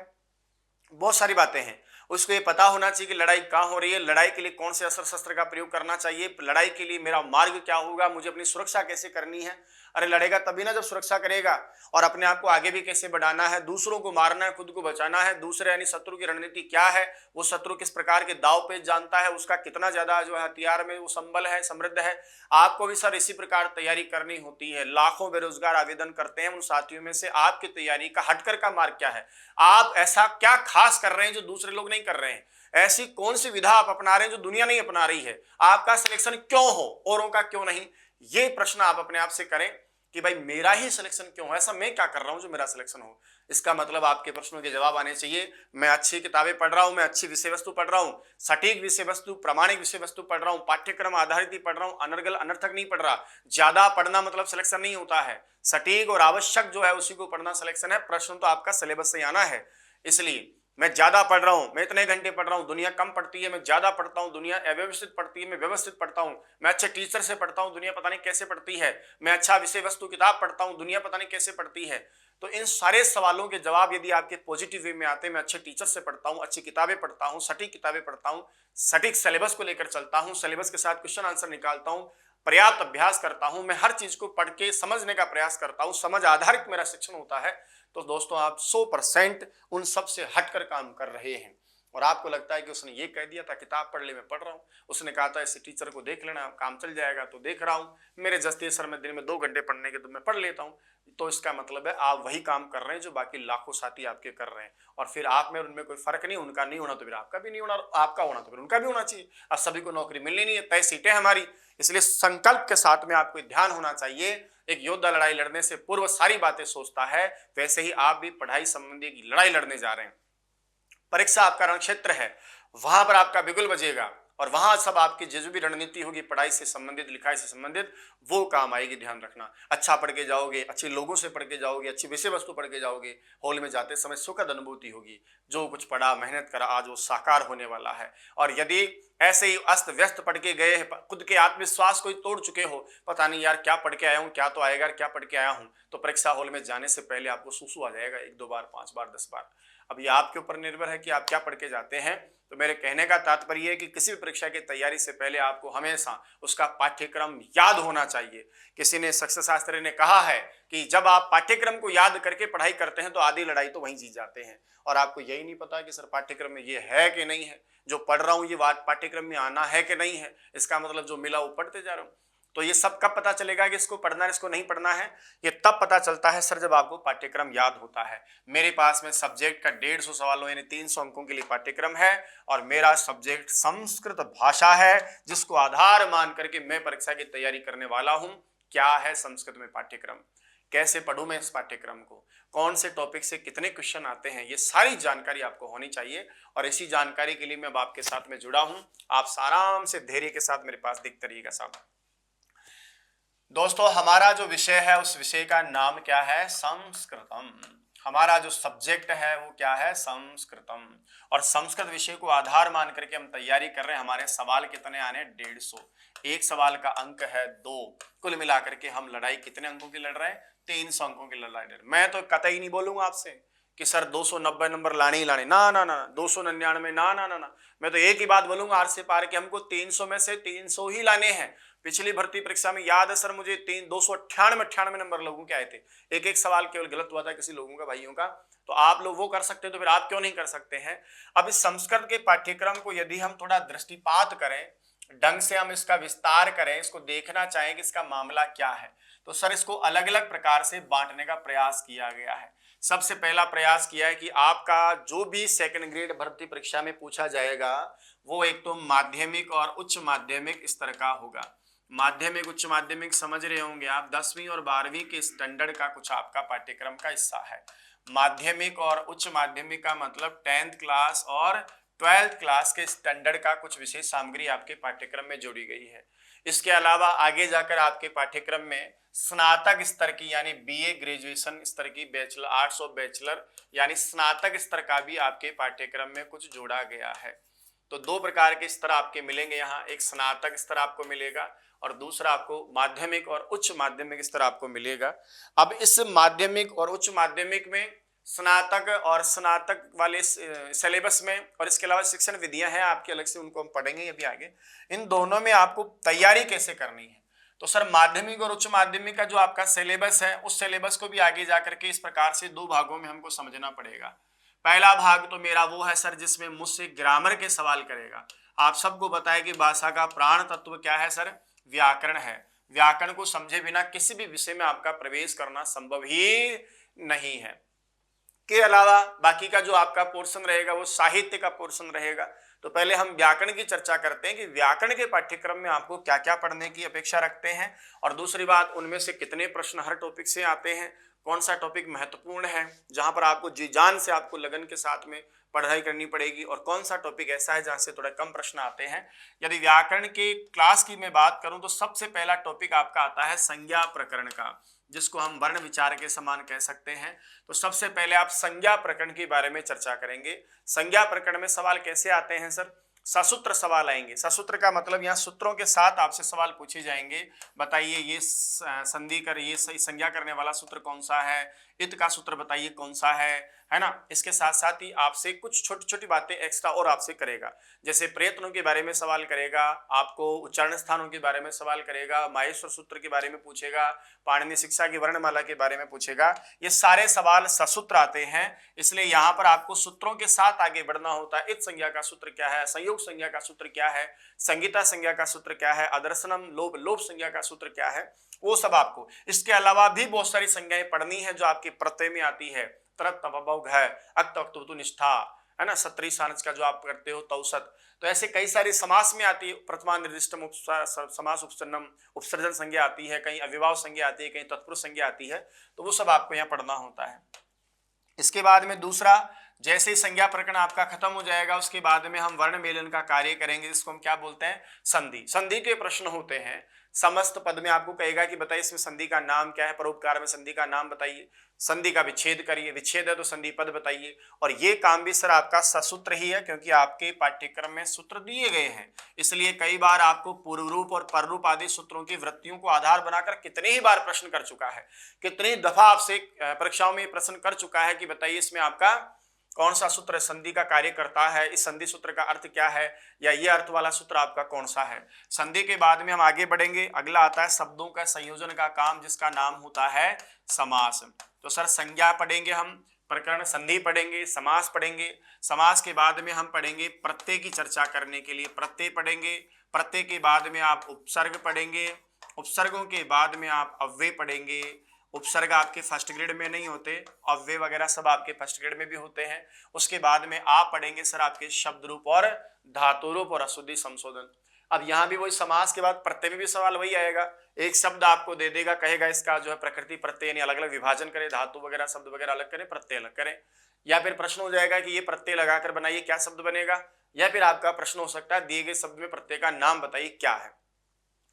बहुत सारी बातें हैं। उसको ये पता होना चाहिए कि लड़ाई कहाँ हो रही है, लड़ाई के लिए कौन से अस्त्र शस्त्र का प्रयोग करना चाहिए, लड़ाई के लिए मेरा मार्ग क्या होगा, मुझे अपनी सुरक्षा कैसे करनी है। अरे लड़ेगा तभी ना जब सुरक्षा करेगा। और अपने आप को आगे भी कैसे बढ़ाना है, दूसरों को मारना है, खुद को बचाना है, दूसरे यानी शत्रु की रणनीति क्या है, वो शत्रु किस प्रकार के दाव पेच जानता है, उसका कितना ज्यादा जो है हथियार में वो संबल है, समृद्ध है। आपको भी सर इसी प्रकार तैयारी करनी होती है। लाखों बेरोजगार आवेदन करते हैं, उन साथियों में से आपकी तैयारी का हटकर का मार्ग क्या है, आप ऐसा क्या खास कर रहे हैं जो दूसरे लोग नहीं कर रहे हैं, ऐसी कौन सी विधा आप अपना रहे हैं जो दुनिया नहीं अपना रही है, आपका सिलेक्शन क्यों हो औरों का क्यों नहीं। ये प्रश्न आप अपने आप से करें कि भाई मेरा ही सिलेक्शन क्यों है, ऐसा मैं क्या कर रहा हूं जो मेरा सिलेक्शन हो। इसका मतलब आपके प्रश्नों के जवाब आने चाहिए। मैं अच्छी किताबें पढ़ रहा हूं, मैं अच्छी विषय वस्तु पढ़ रहा हूं, सटीक विषय वस्तु, प्रामाणिक विषय वस्तु पढ़ रहा हूं, पाठ्यक्रम आधारित ही पढ़ रहा हूं, अनर्गल अनर्थक नहीं पढ़ रहा। ज्यादा पढ़ना मतलब सिलेक्शन नहीं होता है, सटीक और आवश्यक जो है उसी को पढ़ना सिलेक्शन है। प्रश्न तो आपका सिलेबस से आना है। इसलिए मैं ज्यादा पढ़ रहा हूं, मैं इतने घंटे पढ़ रहा हूं, दुनिया कम पढ़ती है मैं ज्यादा पढ़ता हूं, दुनिया अव्यवस्थित पढ़ती है मैं व्यवस्थित पढ़ता हूं, मैं अच्छे टीचर से पढ़ता हूं, दुनिया पता नहीं कैसे पढ़ती है, मैं अच्छा विषय वस्तु किताब पढ़ता हूं, दुनिया पता नहीं कैसे पढ़ती है। तो इन सारे सवालों के जवाब यदि आपके पॉजिटिव वे में आते हैं, मैं अच्छे टीचर से पढ़ता हूं, अच्छी किताबें पढ़ता हूं, सटीक किताबें पढ़ता हूं, सटीक सिलेबस को लेकर चलता हूं, सिलेबस के साथ क्वेश्चन आंसर निकालता हूं, पर्याप्त अभ्यास करता हूं, मैं हर चीज को पढ़ के समझने का प्रयास करता हूं, समझ आधारित मेरा शिक्षण होता है, तो दोस्तों आप 100% उन सब से हटकर काम कर रहे हैं। और आपको लगता है कि उसने ये कह दिया था किताब पढ़ ले, मैं पढ़ रहा हूँ, उसने कहा था इस टीचर को देख लेना काम चल जाएगा तो देख रहा हूँ, मेरे जस्ते सर में दिन में 2 घंटे पढ़ने के तो मैं पढ़ लेता हूँ। तो इसका मतलब है आप वही काम कर रहे हैं जो बाकी लाखों साथी आपके कर रहे हैं, और फिर आप में और उनमें कोई फर्क नहीं, उनका नहीं होना तो फिर आपका भी नहीं होना, आपका होना तो फिर उनका भी होना चाहिए। अब सभी को नौकरी मिलनी नहीं है, तय सीटें हमारी, इसलिए संकल्प के साथ में आपको ध्यान होना चाहिए। एक योद्धा लड़ाई लड़ने से पूर्व सारी बातें सोचता है, वैसे ही आप भी पढ़ाई संबंधी की लड़ाई लड़ने जा रहे हैं। परीक्षा आपका रण क्षेत्र है, वहां पर आपका बिगुल बजेगा और वहां सब आपकी जो भी रणनीति होगी पढ़ाई से संबंधित, लिखाई से संबंधित, वो काम आएगी। ध्यान रखना, अच्छा पढ़ के जाओगे, अच्छे लोगों से पढ़ के जाओगे, अच्छी विषय वस्तु पढ़ के जाओगे, हॉल में जाते समय सुखद अनुभूति होगी। जो कुछ पढ़ा, मेहनत करा, आज वो साकार होने वाला है। और यदि ऐसे ही अस्त व्यस्त पढ़ के गए, खुद के आत्मविश्वास को ही तोड़ चुके हो, पता नहीं यार क्या पढ़ के आया हूँ, क्या तो आएगा, क्या पढ़ के आया हूँ, तो परीक्षा हॉल में जाने से पहले आपको सुसु आ जाएगा 1-2 बार, 5 बार, 10 बार। अब ये आपके ऊपर निर्भर है कि आप क्या पढ़ के जाते हैं। तो मेरे कहने का तात्पर्य है कि किसी भी परीक्षा की तैयारी से पहले आपको हमेशा उसका पाठ्यक्रम याद होना चाहिए। किसी ने सक्सेस शास्त्री ने कहा है कि जब आप पाठ्यक्रम को याद करके पढ़ाई करते हैं तो आधी लड़ाई तो वहीं जीत जाते हैं। और आपको यही नहीं पता कि सर पाठ्यक्रम में ये है कि नहीं है, जो पढ़ रहा हूं ये बात पाठ्यक्रम में आना है कि नहीं है, इसका मतलब जो मिला वो पढ़ते जा रहा हूं। तो ये सब कब पता चलेगा कि इसको पढ़ना है इसको नहीं पढ़ना है, ये तब पता चलता है सर जब आपको पाठ्यक्रम याद होता है। मेरे पास में सब्जेक्ट का 150 सवालों यानी 300 अंकों के लिए पाठ्यक्रम है, और मेरा सब्जेक्ट संस्कृत भाषा है, जिसको आधार मान करके मैं परीक्षा की तैयारी करने वाला हूं। क्या है संस्कृत में पाठ्यक्रम, कैसे पढ़ूं मैं इस पाठ्यक्रम को, कौन से टॉपिक से कितने क्वेश्चन आते हैं, ये सारी जानकारी आपको होनी चाहिए। और इसी जानकारी के लिए मैं अब आपके साथ में जुड़ा हूं। आप आराम से धैर्य के साथ मेरे पास देखते रहिएगा साहब। दोस्तों हमारा जो विषय है उस विषय का नाम क्या है, संस्कृतम। हमारा जो सब्जेक्ट है वो क्या है, संस्कृतम। और संस्कृत विषय को आधार मान करके हम तैयारी कर रहे हैं। हमारे सवाल कितने आने, 150। एक सवाल का अंक है 2। कुल मिलाकर के हम लड़ाई कितने अंकों की लड़ रहे हैं, 300 अंकों की लड़ाई। मैं तो कतई नहीं बोलूंगा आपसे कि सर 290 नंबर लाने ही लाने, ना ना ना, 299, ना ना ना ना। मैं तो एक ही बात बोलूंगा आर से पार कि हमको 300 में से 300 ही लाने हैं। पिछली भर्ती परीक्षा में याद है सर मुझे 298 नंबर लोगों के आए थे, एक सवाल केवल गलत हुआ था किसी लोगों का, भाइयों का। तो आप लोग वो कर सकते हैं तो फिर आप क्यों नहीं कर सकते हैं। अब इस संस्कृत के पाठ्यक्रम को यदि हम थोड़ा दृष्टिपात करें, ढंग से हम इसका विस्तार करें, इसको देखना चाहें कि इसका मामला क्या है, तो सर इसको अलग अलग प्रकार से बांटने का प्रयास किया गया है। सबसे पहला प्रयास किया है कि आपका जो भी सेकंड ग्रेड भर्ती परीक्षा में पूछा जाएगा वो एक तो माध्यमिक और उच्च माध्यमिक स्तर का होगा। माध्यमिक उच्च माध्यमिक समझ रहे होंगे आप, 10वीं और 12वीं के स्टैंडर्ड का कुछ आपका पाठ्यक्रम का हिस्सा है। माध्यमिक और उच्च माध्यमिक का मतलब 10th क्लास और 12th क्लास के स्टैंडर्ड का कुछ विशेष सामग्री आपके पाठ्यक्रम में जोड़ी गई है। इसके अलावा आगे जाकर आपके पाठ्यक्रम में स्नातक स्तर की यानी बीए ग्रेजुएशन स्तर की, बैचलर आर्ट्स और बैचलर यानी स्नातक स्तर का भी आपके पाठ्यक्रम में कुछ जोड़ा गया है। तो 2 प्रकार के स्तर आपके मिलेंगे यहाँ, एक स्नातक स्तर आपको मिलेगा और दूसरा आपको माध्यमिक और उच्च माध्यमिक स्तर आपको मिलेगा। अब इस माध्यमिक और उच्च माध्यमिक में स्नातक और स्नातक वाले सिलेबस में, और इसके अलावा शिक्षण विधियां हैं आपकी अलग से, उनको हम पढ़ेंगे अभी आगे। इन दोनों में आपको तैयारी कैसे करनी है, तो सर माध्यमिक और उच्च माध्यमिक का जो आपका सिलेबस है उस सिलेबस को भी आगे जाकर के इस प्रकार से दो भागों में हमको समझना पड़ेगा। पहला भाग तो मेरा वो है सर जिसमें मुझसे ग्रामर के सवाल करेगा। आप सबको बताया कि भाषा का प्राण तत्व क्या है सर, व्याकरण है। व्याकरण को समझे बिना किसी भी विषय में आपका प्रवेश करना संभव ही नहीं है। के अलावा बाकी का जो आपका पोर्शन रहेगा वो साहित्य का पोर्शन रहेगा। तो पहले हम व्याकरण की चर्चा करते हैं कि व्याकरण के पाठ्यक्रम में आपको क्या क्या पढ़ने की अपेक्षा रखते हैं, और दूसरी बात उनमें से कितने प्रश्न हर टॉपिक से आते हैं, कौन सा टॉपिक महत्वपूर्ण है जहां पर आपको जी जान से आपको लगन के साथ में पढ़ाई करनी पड़ेगी, और कौन सा टॉपिक ऐसा है जहां से थोड़ा कम प्रश्न आते हैं। यदि व्याकरण के क्लास की मैं बात करूं तो सबसे पहला टॉपिक आपका आता है संज्ञा प्रकरण का, जिसको हम वर्ण विचार के समान कह सकते हैं। तो सबसे पहले आप संज्ञा प्रकरण के बारे में चर्चा करेंगे। संज्ञा प्रकरण में सवाल कैसे आते हैं सर, ससूत्र सवाल आएंगे। ससूत्र का मतलब यहाँ सूत्रों के साथ आपसे सवाल पूछे जाएंगे। बताइए ये संधि कर, ये संज्ञा करने वाला सूत्र कौन सा है, इत का सूत्र बताइए कौन सा है ना। इसके साथ साथ ही आपसे कुछ छोटी छोटी बातें एक्स्ट्रा और आपसे करेगा, जैसे प्रयत्नों के बारे में सवाल करेगा, आपको उच्चारण स्थानों के बारे में सवाल करेगा, माहेश्वर सूत्र के बारे में पूछेगा, पाणिनि शिक्षा की वर्णमाला के बारे में पूछेगा। ये सारे सवाल ससूत्र आते हैं, इसलिए यहाँ पर आपको सूत्रों के साथ आगे बढ़ना होता है। इत संज्ञा का सूत्र क्या है, संयोग संज्ञा का सूत्र क्या है, संगीता संज्ञा का सूत्र क्या है, अदर्शनम लोभ लोभ संज्ञा का सूत्र क्या है, वो सब आपको। इसके अलावा भी बहुत सारी संज्ञाएं पढ़नी है जो आपके प्रत्यय में आती है। तरत तपबौघ है, अक्त अक्तुतु निष्ठा है ना, सत्री सानस का जो आप करते हो तौसत। तो ऐसे कई सारी समास में आती है। प्रथमा निर्दिष्टम समास उपसर्जन उपसर्जन संज्ञा आती है, कहीं अविभाव संज्ञा आती है, कहीं तत्पुरुष संज्ञा आती है। तो वो सब आपको यहाँ पढ़ना होता है। इसके बाद में दूसरा, जैसे ही संज्ञा प्रकरण आपका खत्म हो जाएगा उसके बाद में हम वर्ण मेलन का कार्य करेंगे, जिसको हम क्या बोलते हैं, संधि। संधि के प्रश्न होते हैं। समस्त पद में आपको कहेगा कि बताइए इसमें संधि का नाम क्या है, परोपकार में संधि का नाम बताइए, संधि का विच्छेद करिए, विच्छेद है तो संधि पद बताइए। और ये काम भी सर आपका ससूत्र ही है, क्योंकि आपके पाठ्यक्रम में सूत्र दिए गए हैं। इसलिए कई बार आपको पूर्व रूप और पर रूप आदि सूत्रों की वृत्तियों को आधार बनाकर कितने ही बार प्रश्न कर चुका है, कितनी दफा आपसे परीक्षाओं में प्रश्न कर चुका है कि बताइए इसमें आपका कौन सा सूत्र संधि का कार्य करता है, इस संधि सूत्र का अर्थ क्या है, या ये अर्थ वाला सूत्र आपका कौन सा है। संधि के बाद में हम आगे बढ़ेंगे। अगला आता है शब्दों का संयोजन का काम, जिसका नाम होता है समास। तो सर संज्ञा पढ़ेंगे हम, प्रकरण संधि पढ़ेंगे, समास पढ़ेंगे। समास के बाद में हम पढ़ेंगे प्रत्यय की चर्चा करने के लिए प्रत्यय पढ़ेंगे। प्रत्यय के बाद में आप उपसर्ग पढ़ेंगे। उपसर्गों के बाद में आप अव्यय पढ़ेंगे। उपसर्ग आपके फर्स्ट ग्रेड में नहीं होते, अव्यय वगैरह सब आपके फर्स्ट ग्रेड में भी होते हैं। उसके बाद में आप पढ़ेंगे सर आपके शब्द रूप और धातु रूप और अशुद्धि संशोधन। अब यहाँ भी वही समास के बाद प्रत्यय में भी सवाल वही आएगा। एक शब्द आपको दे देगा, कहेगा इसका जो है प्रकृति प्रत्यय यानी अलग अलग विभाजन करे, धातु वगैरह शब्द वगैरह अलग करें, प्रत्यय अलग करें। या फिर प्रश्न हो जाएगा कि ये प्रत्यय लगाकर बनाइए, क्या शब्द बनेगा। या फिर आपका प्रश्न हो सकता है दिए गए शब्द में प्रत्यय का नाम बताइए क्या है।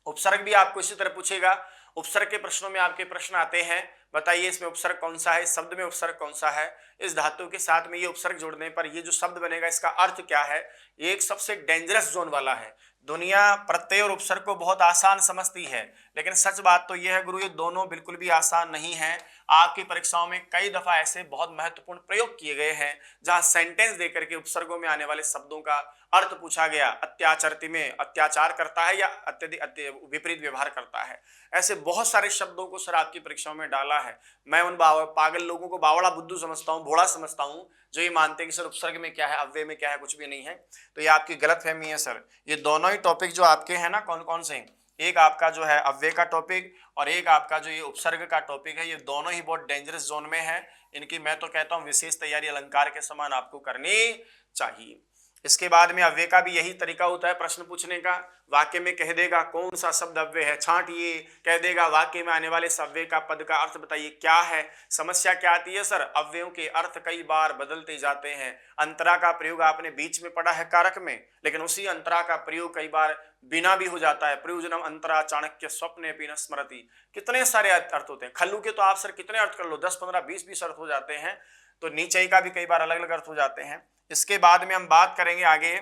उपसर्ग भी आपको इसी तरह पूछेगा। उपसर्ग के प्रश्नों में आपके प्रश्न आते हैं, बताइए इसमें उपसर्ग कौन सा है, इस शब्द में उपसर्ग कौन सा है, इस धातु के साथ में ये उपसर्ग जोड़ने पर ये जो शब्द बनेगा इसका अर्थ क्या है। ये एक सबसे डेंजरस जोन वाला है। दुनिया प्रत्यय और उपसर्ग को बहुत आसान समझती है, लेकिन सच बात तो यह है गुरु, ये दोनों बिल्कुल भी आसान नहीं है। आपकी परीक्षाओं में कई दफा ऐसे बहुत महत्वपूर्ण प्रयोग किए गए हैं जहां सेंटेंस देकर के उपसर्गों में आने वाले शब्दों का अर्थ पूछा गया। अत्याचरति में अत्याचार करता है या अत्यधिक विपरीत व्यवहार करता है, ऐसे बहुत सारे शब्दों को सर आपकी परीक्षाओं में डाला है। मैं उन पागल लोगों को बावड़ा बुद्धू समझता हूँ, भोड़ा समझता हूँ, जो ये मानते हैं कि सर उपसर्ग में क्या है, अव्यय में क्या है, कुछ भी नहीं है। तो ये आपकी गलतफहमी है सर। ये दोनों ही टॉपिक जो आपके हैं ना, कौन कौन से, एक आपका जो है अव्यय का टॉपिक और एक आपका जो ये उपसर्ग का टॉपिक है, ये दोनों ही बहुत डेंजरस जोन में है। इनकी मैं तो कहता हूँ विशेष तैयारी अलंकार के समान आपको करनी चाहिए। इसके बाद में अव्यय का भी यही तरीका होता है प्रश्न पूछने का। वाक्य में कह देगा कौन सा शब्द अव्यय है, छांटिए। कह देगा वाक्य में आने वाले अव्यय का पद का अर्थ बताइए क्या है। समस्या क्या आती है सर, अव्ययों के अर्थ कई बार बदलते जाते हैं। अंतरा का प्रयोग आपने बीच में पढ़ा है कारक में, लेकिन उसी अंतरा का प्रयोग कई बार बिना भी हो जाता है। प्रयोजनम अंतरा चाणक्य स्वप्ने न स्मरति, कितने सारे अर्थ होते हैं। खल्लू के तो आप सर कितने अर्थ कर लो, 10 15 20 अर्थ हो जाते हैं। तो नीचे का भी कई बार अलग अलग अर्थ हो जाते हैं। इसके बाद में हम बात करेंगे आगे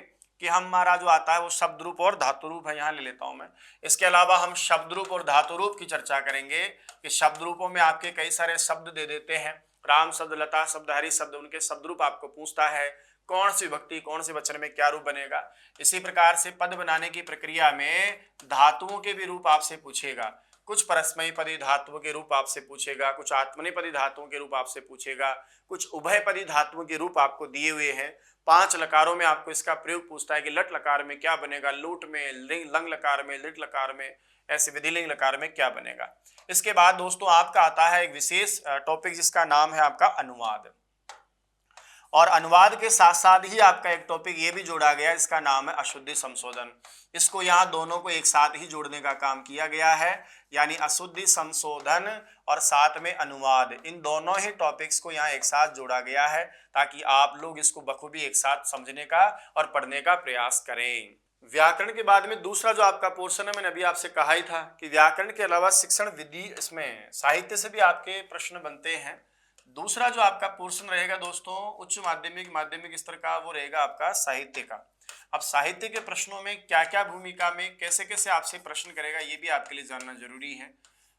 कि हमारा जो आता है वो शब्द रूप और धातु रूप है, यहाँ ले लेता हूं मैं। इसके अलावा हम शब्द रूप और धातु रूप की चर्चा करेंगे कि शब्द रूपों में आपके कई सारे शब्द दे देते हैं। राम शब्द, लता शब्द, हरि शब्द, उनके शब्द रूप आपको पूछता है। कौन सी विभक्ति कौन से वचन में क्या रूप बनेगा। इसी प्रकार से पद बनाने की प्रक्रिया में धातुओं के भी रूप आपसे पूछेगा। कुछ परस्मैपदी धातुओं के रूप आपसे पूछेगा, कुछ आत्मनेपदी धातुओं के रूप आपसे पूछेगा, कुछ उभयपदी धातुओं के रूप आपको दिए हुए हैं। 5 लकारों में आपको इसका प्रयोग पूछता है कि लट लकार में क्या बनेगा, लूट में, लंग लकार में, लिट लकार में, ऐसे विधिलिंग लकार में क्या बनेगा। इसके बाद दोस्तों आपका आता है एक विशेष टॉपिक जिसका नाम है आपका अनुवाद। और अनुवाद के साथ साथ ही आपका एक टॉपिक ये भी जोड़ा गया, इसका नाम है अशुद्धि संशोधन। इसको यहाँ दोनों को एक साथ ही जोड़ने का काम किया गया है, यानी अशुद्धि संशोधन और साथ में अनुवाद, इन दोनों ही टॉपिक्स को यहाँ एक साथ जोड़ा गया है ताकि आप लोग इसको बखूबी एक साथ समझने का और पढ़ने का प्रयास करें। व्याकरण के बाद में दूसरा जो आपका पोर्शन है, मैंने अभी आपसे कहा ही था कि व्याकरण के अलावा शिक्षण विधि, इसमें साहित्य से भी आपके प्रश्न बनते हैं। दूसरा जो आपका पोर्शन रहेगा दोस्तों उच्च माध्यमिक स्तर का, वो रहेगा आपका साहित्य का। अब साहित्य के प्रश्नों में क्या क्या भूमिका में कैसे कैसे आपसे प्रश्न करेगा, ये भी आपके लिए जानना जरूरी है।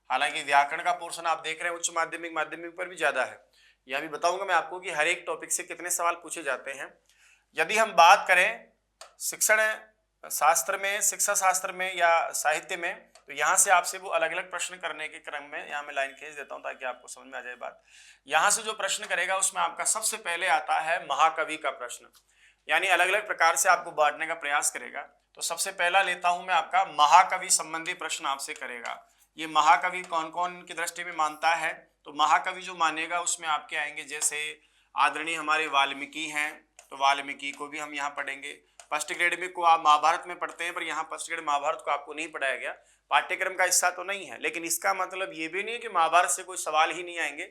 हालांकि व्याकरण का पोर्शन आप देख रहे हैं उच्च माध्यमिक पर भी ज्यादा है। यह भी बताऊंगा मैं आपको कि हर एक टॉपिक से कितने सवाल पूछे जाते हैं। यदि हम बात करें शिक्षण शास्त्र में, शिक्षा शास्त्र में या साहित्य में, तो यहाँ से आपसे वो अलग अलग प्रश्न करने के क्रम में, यहाँ मैं लाइन खींच देता हूँ ताकि आपको समझ में आ जाए बात। यहाँ से जो प्रश्न करेगा उसमें आपका सबसे पहले आता है महाकवि का प्रश्न, यानी अलग अलग प्रकार से आपको बांटने का प्रयास करेगा। तो सबसे पहला लेता हूं मैं आपका महाकवि संबंधी प्रश्न आपसे करेगा। ये महाकवि कौन कौन की दृष्टि में मानता है, तो महाकवि जो मानेगा उसमें आपके आएंगे जैसे आदरणीय हमारे वाल्मीकि हैं, तो वाल्मीकि को भी हम यहाँ पढ़ेंगे। फर्स्ट ग्रेड में को आप महाभारत में पढ़ते हैं, पर यहाँ फर्स्ट ग्रेड महाभारत को आपको नहीं पढ़ाया गया, पाठ्यक्रम का हिस्सा तो नहीं है, लेकिन इसका मतलब ये भी नहीं है कि महाभारत से कोई सवाल ही नहीं आएंगे।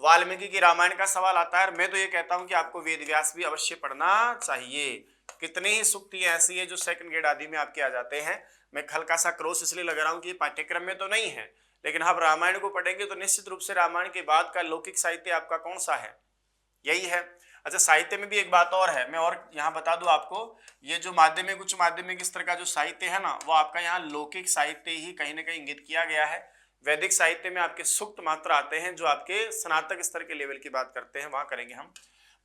वाल्मीकि की रामायण का सवाल आता है। मैं तो ये कहता हूं कि आपको वेद व्यास भी अवश्य पढ़ना चाहिए। कितनी ही सूक्तियां ऐसी है जो सेकंड ग्रेड आदि में आपके आ जाते हैं। मैं हल्का सा क्रॉस इसलिए लगा रहा हूं कि पाठ्यक्रम में तो नहीं है, लेकिन आप रामायण को पढ़ेंगे तो निश्चित रूप से रामायण के बाद का लौकिक साहित्य आपका कौन सा है, यही है। अच्छा, साहित्य में भी एक बात और है, मैं और यहाँ बता दूं आपको, ये जो माध्यमिक उच्च माध्यमिक स्तर का जो साहित्य है ना, वो आपका यहाँ लौकिक साहित्य ही कहीं ना कहीं इंगित किया गया है। वैदिक साहित्य में आपके सूक्त मात्र आते हैं जो आपके स्नातक स्तर के लेवल की बात करते हैं, वहां करेंगे हम।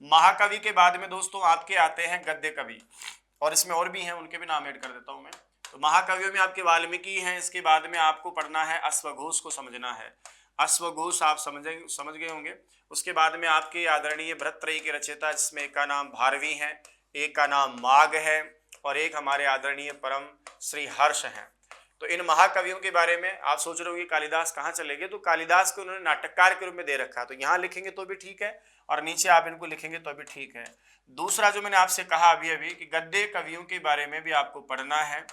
महाकवि के बाद में दोस्तों आपके आते हैं गद्य कवि, और इसमें और भी हैं, उनके भी नाम ऐड कर देता हूं मैं। तो महाकवियों में आपके वाल्मीकि हैं। इसके बाद में आपको पढ़ना है अश्वघोष को समझना है। अश्वघोष आप समझ गए होंगे। उसके बाद में आपके आदरणीय भरतत्रयी के रचयिता, जिसमें एक का नाम भारवी है, एक का नाम माघ है, और एक हमारे आदरणीय परम श्री हर्ष हैं। तो इन महाकवियों के बारे में आप सोच रहे हो कि कालिदास कहाँ चले गए, तो कालिदास को उन्होंने नाटककार के रूप में दे रखा है, तो यहाँ लिखेंगे तो भी ठीक है और नीचे आप इनको लिखेंगे तो भी ठीक है। दूसरा जो मैंने आपसे कहा अभी अभी कि गद्य कवियों के बारे में भी आपको पढ़ना है।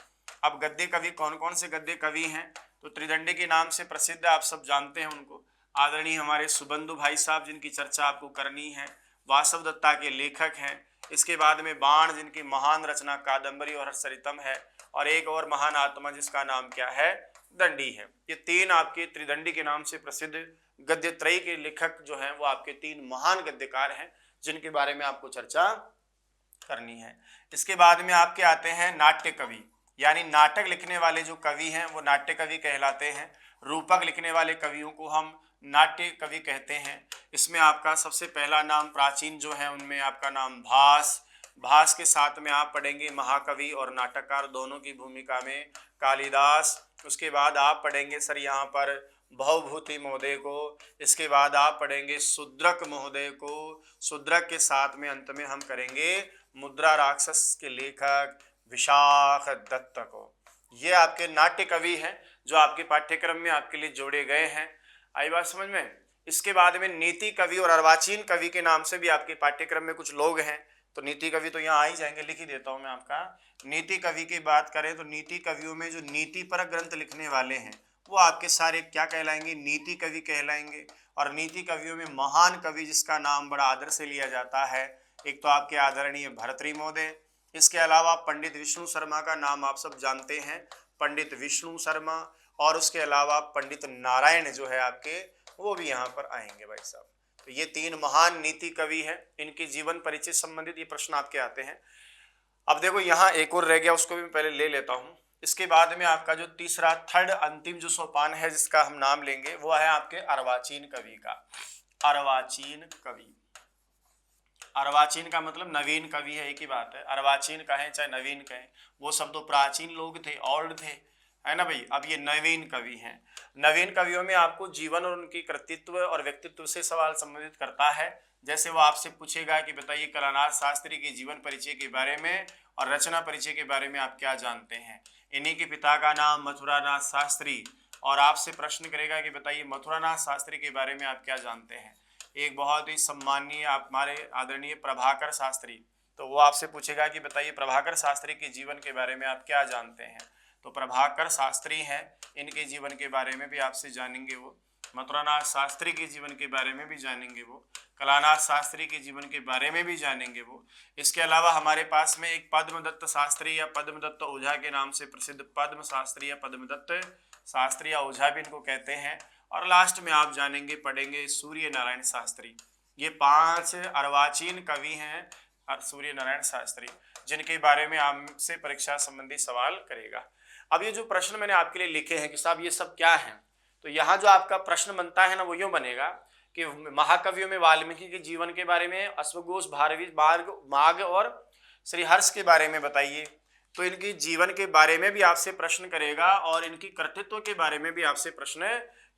अब गद्य कवि कौन कौन से गद्य कवि हैं, तो त्रिदंडी के नाम से प्रसिद्ध आप सब जानते हैं उनको, आदरणीय हमारे सुबंधु भाई साहब जिनकी चर्चा आपको करनी है, वासव दत्ता के लेखक हैं। इसके बाद में बाण जिनकी महान रचना कादम्बरी और हर्षरितम है, और एक और महान आत्मा जिसका नाम क्या है, दंडी है। ये तीन आपके त्रिदंडी के नाम से प्रसिद्ध गद्य त्रयी के लेखक जो हैं वो आपके तीन महान गद्यकार हैं जिनके बारे में आपको चर्चा करनी है। इसके बाद में आपके आते हैं नाट्य कवि, यानी नाटक लिखने वाले जो कवि हैं वो नाट्य कवि कहलाते हैं। रूपक लिखने वाले कवियों को हम नाट्य कवि कहते हैं। इसमें आपका सबसे पहला नाम प्राचीन जो है उनमें आपका नाम भास। भास के साथ में आप पढ़ेंगे महाकवि और नाटककार दोनों की भूमिका में कालिदास। उसके बाद आप पढ़ेंगे सर यहाँ पर भवभूति महोदय को। इसके बाद आप पढ़ेंगे शूद्रक महोदय को। शूद्रक के साथ में अंत में हम करेंगे मुद्रा राक्षस के लेखक विशाख दत्त को। ये आपके नाट्य कवि हैं जो आपके पाठ्यक्रम में आपके लिए जोड़े गए हैं। आई बात समझ में। इसके बाद में नीति कवि और अर्वाचीन कवि के नाम से भी आपके पाठ्यक्रम में कुछ लोग हैं, तो नीति कवि तो यहाँ आ ही जाएंगे, लिख ही देता हूँ मैं आपका। नीति कवि की बात करें तो नीति कवियों में जो नीति पर ग्रंथ लिखने वाले हैं वो आपके सारे क्या कहलाएंगे, नीति कवि कहलाएंगे। और नीति कवियों में महान कवि जिसका नाम बड़ा आदर से लिया जाता है, एक तो आपके आदरणीय भरतरी महोदय। इसके अलावा पंडित विष्णु शर्मा का नाम आप सब जानते हैं, पंडित विष्णु शर्मा। और उसके अलावा पंडित नारायण जो है आपके, वो भी यहाँ पर आएंगे भाई साहब। तो ये तीन महान नीति कवि हैं, इनकी जीवन परिचय संबंधित ये प्रश्न आपके आते हैं। अब देखो यहाँ एक और रह गया, उसको भी मैं पहले ले लेता हूँ। इसके बाद में आपका जो तीसरा थर्ड अंतिम जो सोपान है जिसका हम नाम लेंगे वो है आपके अर्वाचीन कवि का। अर्वाचीन कवि, अर्वाचीन का मतलब नवीन कवि है, एक ही बात है। अर्वाचीन कहें चाहे नवीन कहें, वो सब तो प्राचीन लोग थे, ओल्ड थे, है ना भाई। अब ये नवीन कवि हैं। नवीन कवियों में आपको जीवन और उनकी कृतित्व और व्यक्तित्व से सवाल संबंधित करता है। जैसे वो आपसे पूछेगा कि बताइए कलानाथ शास्त्री के जीवन परिचय के बारे में और रचना परिचय के बारे में आप क्या जानते हैं। इन्हीं के पिता का नाम मथुरानाथ शास्त्री, और आपसे प्रश्न करेगा कि बताइए मथुरानाथ शास्त्री के बारे में आप क्या जानते हैं। एक बहुत ही सम्मानीय आप हमारे आदरणीय प्रभाकर शास्त्री, तो वो आपसे पूछेगा कि बताइए प्रभाकर शास्त्री के जीवन के बारे में आप क्या जानते हैं। तो प्रभाकर शास्त्री हैं, इनके जीवन के बारे में भी आपसे जानेंगे वो। मथुरानाथ शास्त्री के जीवन के बारे में भी जानेंगे वो। कलानाथ शास्त्री के जीवन के बारे में भी जानेंगे वो। इसके अलावा हमारे पास में एक पद्मदत्त शास्त्री या पद्मदत्त ओझा के नाम से प्रसिद्ध पद्म शास्त्री या पद्मदत्त शास्त्री या ओझा भी इनको कहते हैं। और लास्ट में आप जानेंगे पढ़ेंगे सूर्य नारायण शास्त्री। ये 5 अर्वाचीन कवि हैं सूर्य नारायण शास्त्री, जिनके बारे में आपसे परीक्षा संबंधी सवाल करेगा। अब ये जो प्रश्न मैंने आपके लिए लिखे हैं कि साहब ये सब क्या है, तो यहाँ जो आपका प्रश्न बनता है ना वो यूं बनेगा कि महाकवियों में वाल्मीकि के जीवन के बारे में, अश्वघोष, भारवी, माघ और श्रीहर्ष के बारे में बताइए। तो इनकी जीवन के बारे में भी आपसे प्रश्न करेगा और इनकी कृतित्व के बारे में भी आपसे प्रश्न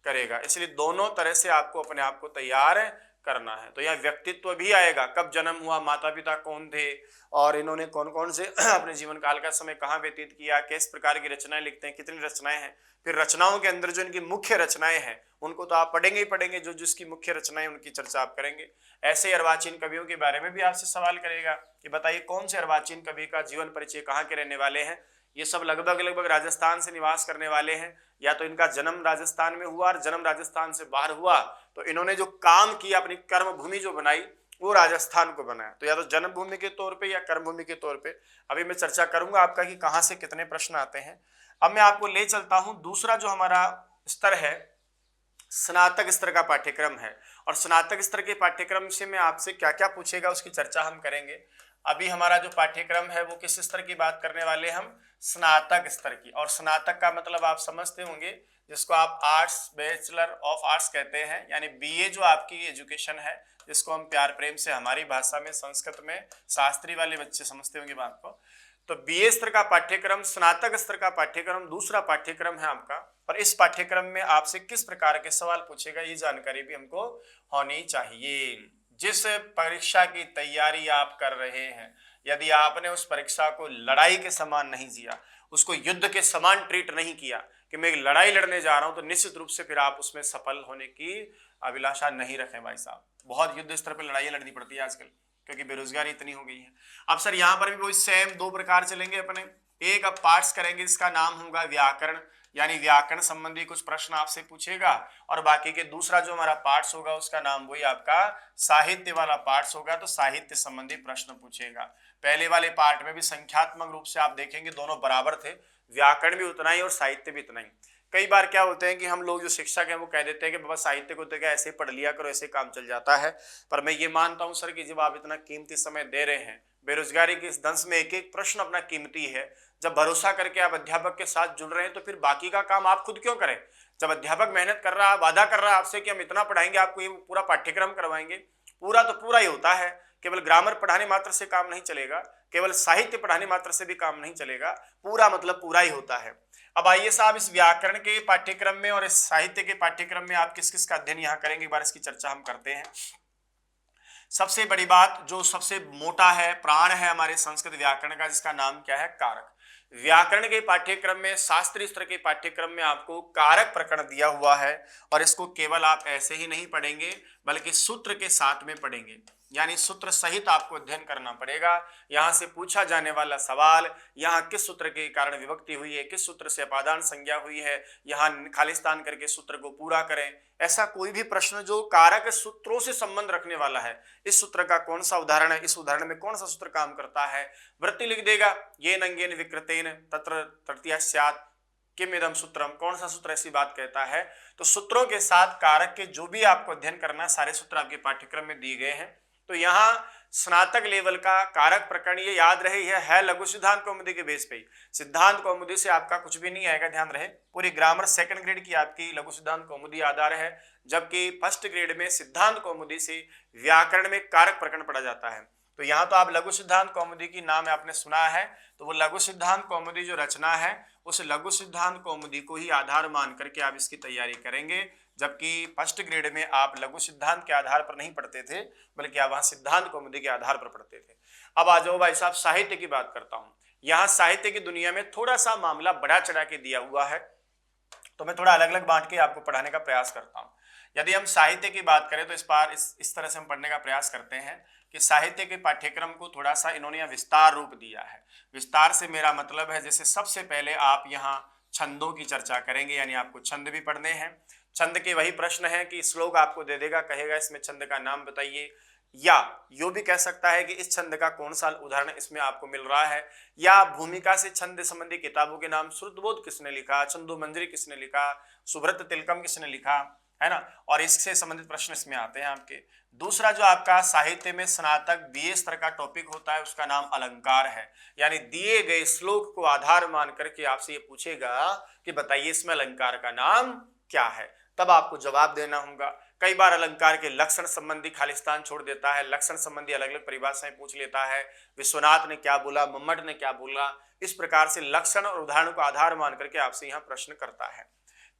करेगा। इसलिए दोनों तरह से आपको अपने आप को तैयार करना है। तो यहाँ व्यक्तित्व भी आएगा, कब जन्म हुआ, माता पिता कौन थे और इन्होंने कौन कौन से अपने जीवन काल का समय कहाँ व्यतीत किया, किस प्रकार की रचनाएं लिखते हैं, कितनी रचनाएं हैं। फिर रचनाओं के अंदर जो इनकी मुख्य रचनाएं हैं उनको तो आप पढ़ेंगे ही पढ़ेंगे, जो जिसकी मुख्य रचनाएं उनकी चर्चा आप करेंगे। ऐसे अर्वाचीन कवियों के बारे में भी आपसे सवाल करेगा कि बताइए कौन से अर्वाचीन कवि का जीवन परिचय, कहाँ के रहने वाले हैं। ये सब लगभग राजस्थान से निवास करने वाले हैं, या तो इनका जन्म राजस्थान में हुआ और जन्म राजस्थान से बाहर हुआ तो इन्होंने जो काम किया, अपनी कर्म भूमि जो बनाई वो राजस्थान को बनाया। तो या तो जन्मभूमि के तौर पे या कर्मभूमि के तौर पे अभी मैं चर्चा करूंगा आपका कि कहां से कितने प्रश्न आते हैं। अब मैं आपको ले चलता हूं दूसरा जो हमारा स्तर है, स्नातक स्तर का पाठ्यक्रम है। और स्नातक स्तर के पाठ्यक्रम से मैं आपसे क्या क्या पूछेगा उसकी चर्चा हम करेंगे। अभी हमारा जो पाठ्यक्रम है वो किस स्तर की बात करने वाले, हम स्नातक स्तर की। और स्नातक का मतलब आप समझते होंगे, जिसको आप आर्ट्स, बैचलर ऑफ आर्ट्स कहते हैं, यानी बीए जो आपकी एजुकेशन है, जिसको हम प्यार प्रेम से हमारी भाषा में संस्कृत में शास्त्री वाले बच्चे समझते होंगे बात को। तो बीए स्तर का पाठ्यक्रम, स्नातक स्तर का पाठ्यक्रम दूसरा पाठ्यक्रम है आपका। और इस पाठ्यक्रम में आपसे किस प्रकार के सवाल पूछेगा ये जानकारी भी हमको होनी चाहिए। जिस परीक्षा की तैयारी आप कर रहे हैं, यदि आपने उस परीक्षा को लड़ाई के समान नहीं जिया, उसको युद्ध के समान ट्रीट नहीं किया कि मैं एक लड़ाई लड़ने जा रहा हूं, तो निश्चित रूप से फिर आप उसमें सफल होने की अभिलाषा नहीं रखें भाई साहब। बहुत युद्ध स्तर पर लड़ाई लड़नी पड़ती है आजकल, क्योंकि बेरोजगारी इतनी हो गई है। अब सर यहाँ पर भी वही सेम 2 प्रकार चलेंगे अपने। एक अब पार्ट्स करेंगे, इसका नाम होगा व्याकरण, यानी व्याकरण संबंधी कुछ प्रश्न आपसे पूछेगा। और बाकी के दूसरा जो हमारा पार्ट्स होगा उसका नाम वही आपका साहित्य वाला पार्ट्स होगा, तो साहित्य संबंधी प्रश्न पूछेगा। पहले वाले पार्ट में भी संख्यात्मक रूप से आप देखेंगे दोनों बराबर थे, व्याकरण भी उतना ही और साहित्य भी उतना ही। कई बार क्या होते हैं कि हम लोग जो शिक्षक हैं वो कह देते हैं कि बाबा साहित्य को तो क्या ऐसे पढ़ लिया करो, ऐसे काम चल जाता है। पर मैं ये मानता हूं सर कि जब आप इतना कीमती समय दे रहे हैं, बेरोजगारी के इस दंश में एक एक प्रश्न अपना कीमती है, जब भरोसा करके आप अध्यापक के साथ जुड़ रहे हैं तो फिर बाकी का काम आप खुद क्यों करें। जब अध्यापक मेहनत कर रहा है, वादा कर रहा है आपसे कि हम इतना पढ़ाएंगे, आपको ये पूरा पाठ्यक्रम करवाएंगे, पूरा तो पूरा ही होता है। केवल ग्रामर पढ़ाने मात्र से काम नहीं चलेगा, केवल साहित्य पढ़ाने मात्र से भी काम नहीं चलेगा, पूरा मतलब पूरा ही होता है। अब आइए साहब, इस व्याकरण के पाठ्यक्रम में और इस साहित्य के पाठ्यक्रम में आप किस किस का अध्ययन यहाँ करेंगे, एक बार इसकी चर्चा हम करते हैं। सबसे बड़ी बात, जो सबसे मोटा है, प्राण है हमारे संस्कृत व्याकरण का, जिसका नाम क्या है, कारक। व्याकरण के पाठ्यक्रम में, शास्त्रीय स्तर के पाठ्यक्रम में आपको कारक प्रकरण दिया हुआ है। और इसको केवल आप ऐसे ही नहीं पढ़ेंगे बल्कि सूत्र के साथ में पढ़ेंगे, यानी सूत्र सहित आपको अध्ययन करना पड़ेगा। यहां से पूछा जाने वाला सवाल, यहाँ किस सूत्र के कारण विभक्ति हुई है, किस सूत्र से अपादान संज्ञा हुई है, यहाँ खालिस्तान करके सूत्र को पूरा करें। ऐसा कोई भी प्रश्न जो कारक सूत्रों से संबंध रखने वाला है, इस सूत्र का कौन सा उदाहरण है, इस उदाहरण में कौन सा सूत्र काम करता है, वृत्ति लिख देगा, ये नंगेन विकृतेन तत्र तृतीया स्यात् किम इदम सूत्रम, कौन सा सूत्र ऐसी बात कहता है। तो सूत्रों के साथ कारक के जो भी आपको अध्ययन करना, सारे सूत्र आपके पाठ्यक्रम में दिए गए हैं। तो यहाँ स्नातक लेवल का कारक प्रकरण ये याद रहे, यह है लघु सिद्धांत कौमुदी के बेस पे। सिद्धांत कौमुदी से आपका कुछ भी नहीं आएगा, ध्यान रहे। पूरी ग्रामर सेकंड ग्रेड की आपकी लघु सिद्धांत कौमुदी आधार है, जबकि फर्स्ट ग्रेड में सिद्धांत कौमुदी से व्याकरण में कारक प्रकरण पढ़ा जाता है। तो यहाँ तो आप लघु सिद्धांत कौमुदी की नाम आपने सुना है, तो वो लघु सिद्धांत कौमुदी जो रचना है उस लघु सिद्धांत कौमुदी को ही आधार मान करके आप इसकी तैयारी करेंगे। जबकि फर्स्ट ग्रेड में आप लघु सिद्धांत के आधार पर नहीं पढ़ते थे, बल्कि आप वहां सिद्धांत कौमुदी के आधार पर पढ़ते थे। अब आ जाओ भाई साहब, साहित्य की बात करता हूं। यहाँ साहित्य की दुनिया में थोड़ा सा मामला बढ़ा चढ़ा के दिया हुआ है, तो मैं थोड़ा अलग अलग बांट के आपको पढ़ाने का प्रयास करता हूँ। यदि हम साहित्य की बात करें तो इस बार इस तरह से हम पढ़ने का प्रयास करते हैं कि साहित्य के पाठ्यक्रम को थोड़ा सा इन्होंने विस्तार रूप दिया है। विस्तार से मेरा मतलब है, जैसे सबसे पहले आप यहाँ छंदों की चर्चा करेंगे, यानी आपको छंद भी पढ़ने हैं। छंद के वही प्रश्न है कि श्लोक आपको दे देगा, कहेगा इसमें छंद का नाम बताइए, या यो भी कह सकता है कि इस छंद का कौन सा उदाहरण इसमें आपको मिल रहा है, या भूमिका से छंद संबंधी किताबों के नाम, श्रुतबोध किसने लिखा, छंदो मंजरी किसने लिखा, सुब्रत तिलकम किसने लिखा, है ना, और इससे संबंधित प्रश्न इसमें आते हैं आपके। दूसरा जो आपका साहित्य में स्नातक बीए स्तर का टॉपिक होता है उसका नाम अलंकार है, यानी दिए गए श्लोक को आधार मान करके आपसे ये पूछेगा कि बताइए इसमें अलंकार का नाम क्या है, तब आपको जवाब देना होगा। कई बार अलंकार के लक्षण संबंधी खालिस्तान छोड़ देता है, लक्षण संबंधी अलग अलग परिभाषाएं पूछ लेता है, विश्वनाथ ने क्या बोला, मम्मट ने क्या बोला, इस प्रकार से लक्षण और उदाहरण को आधार मान करके आपसे यहाँ प्रश्न करता है।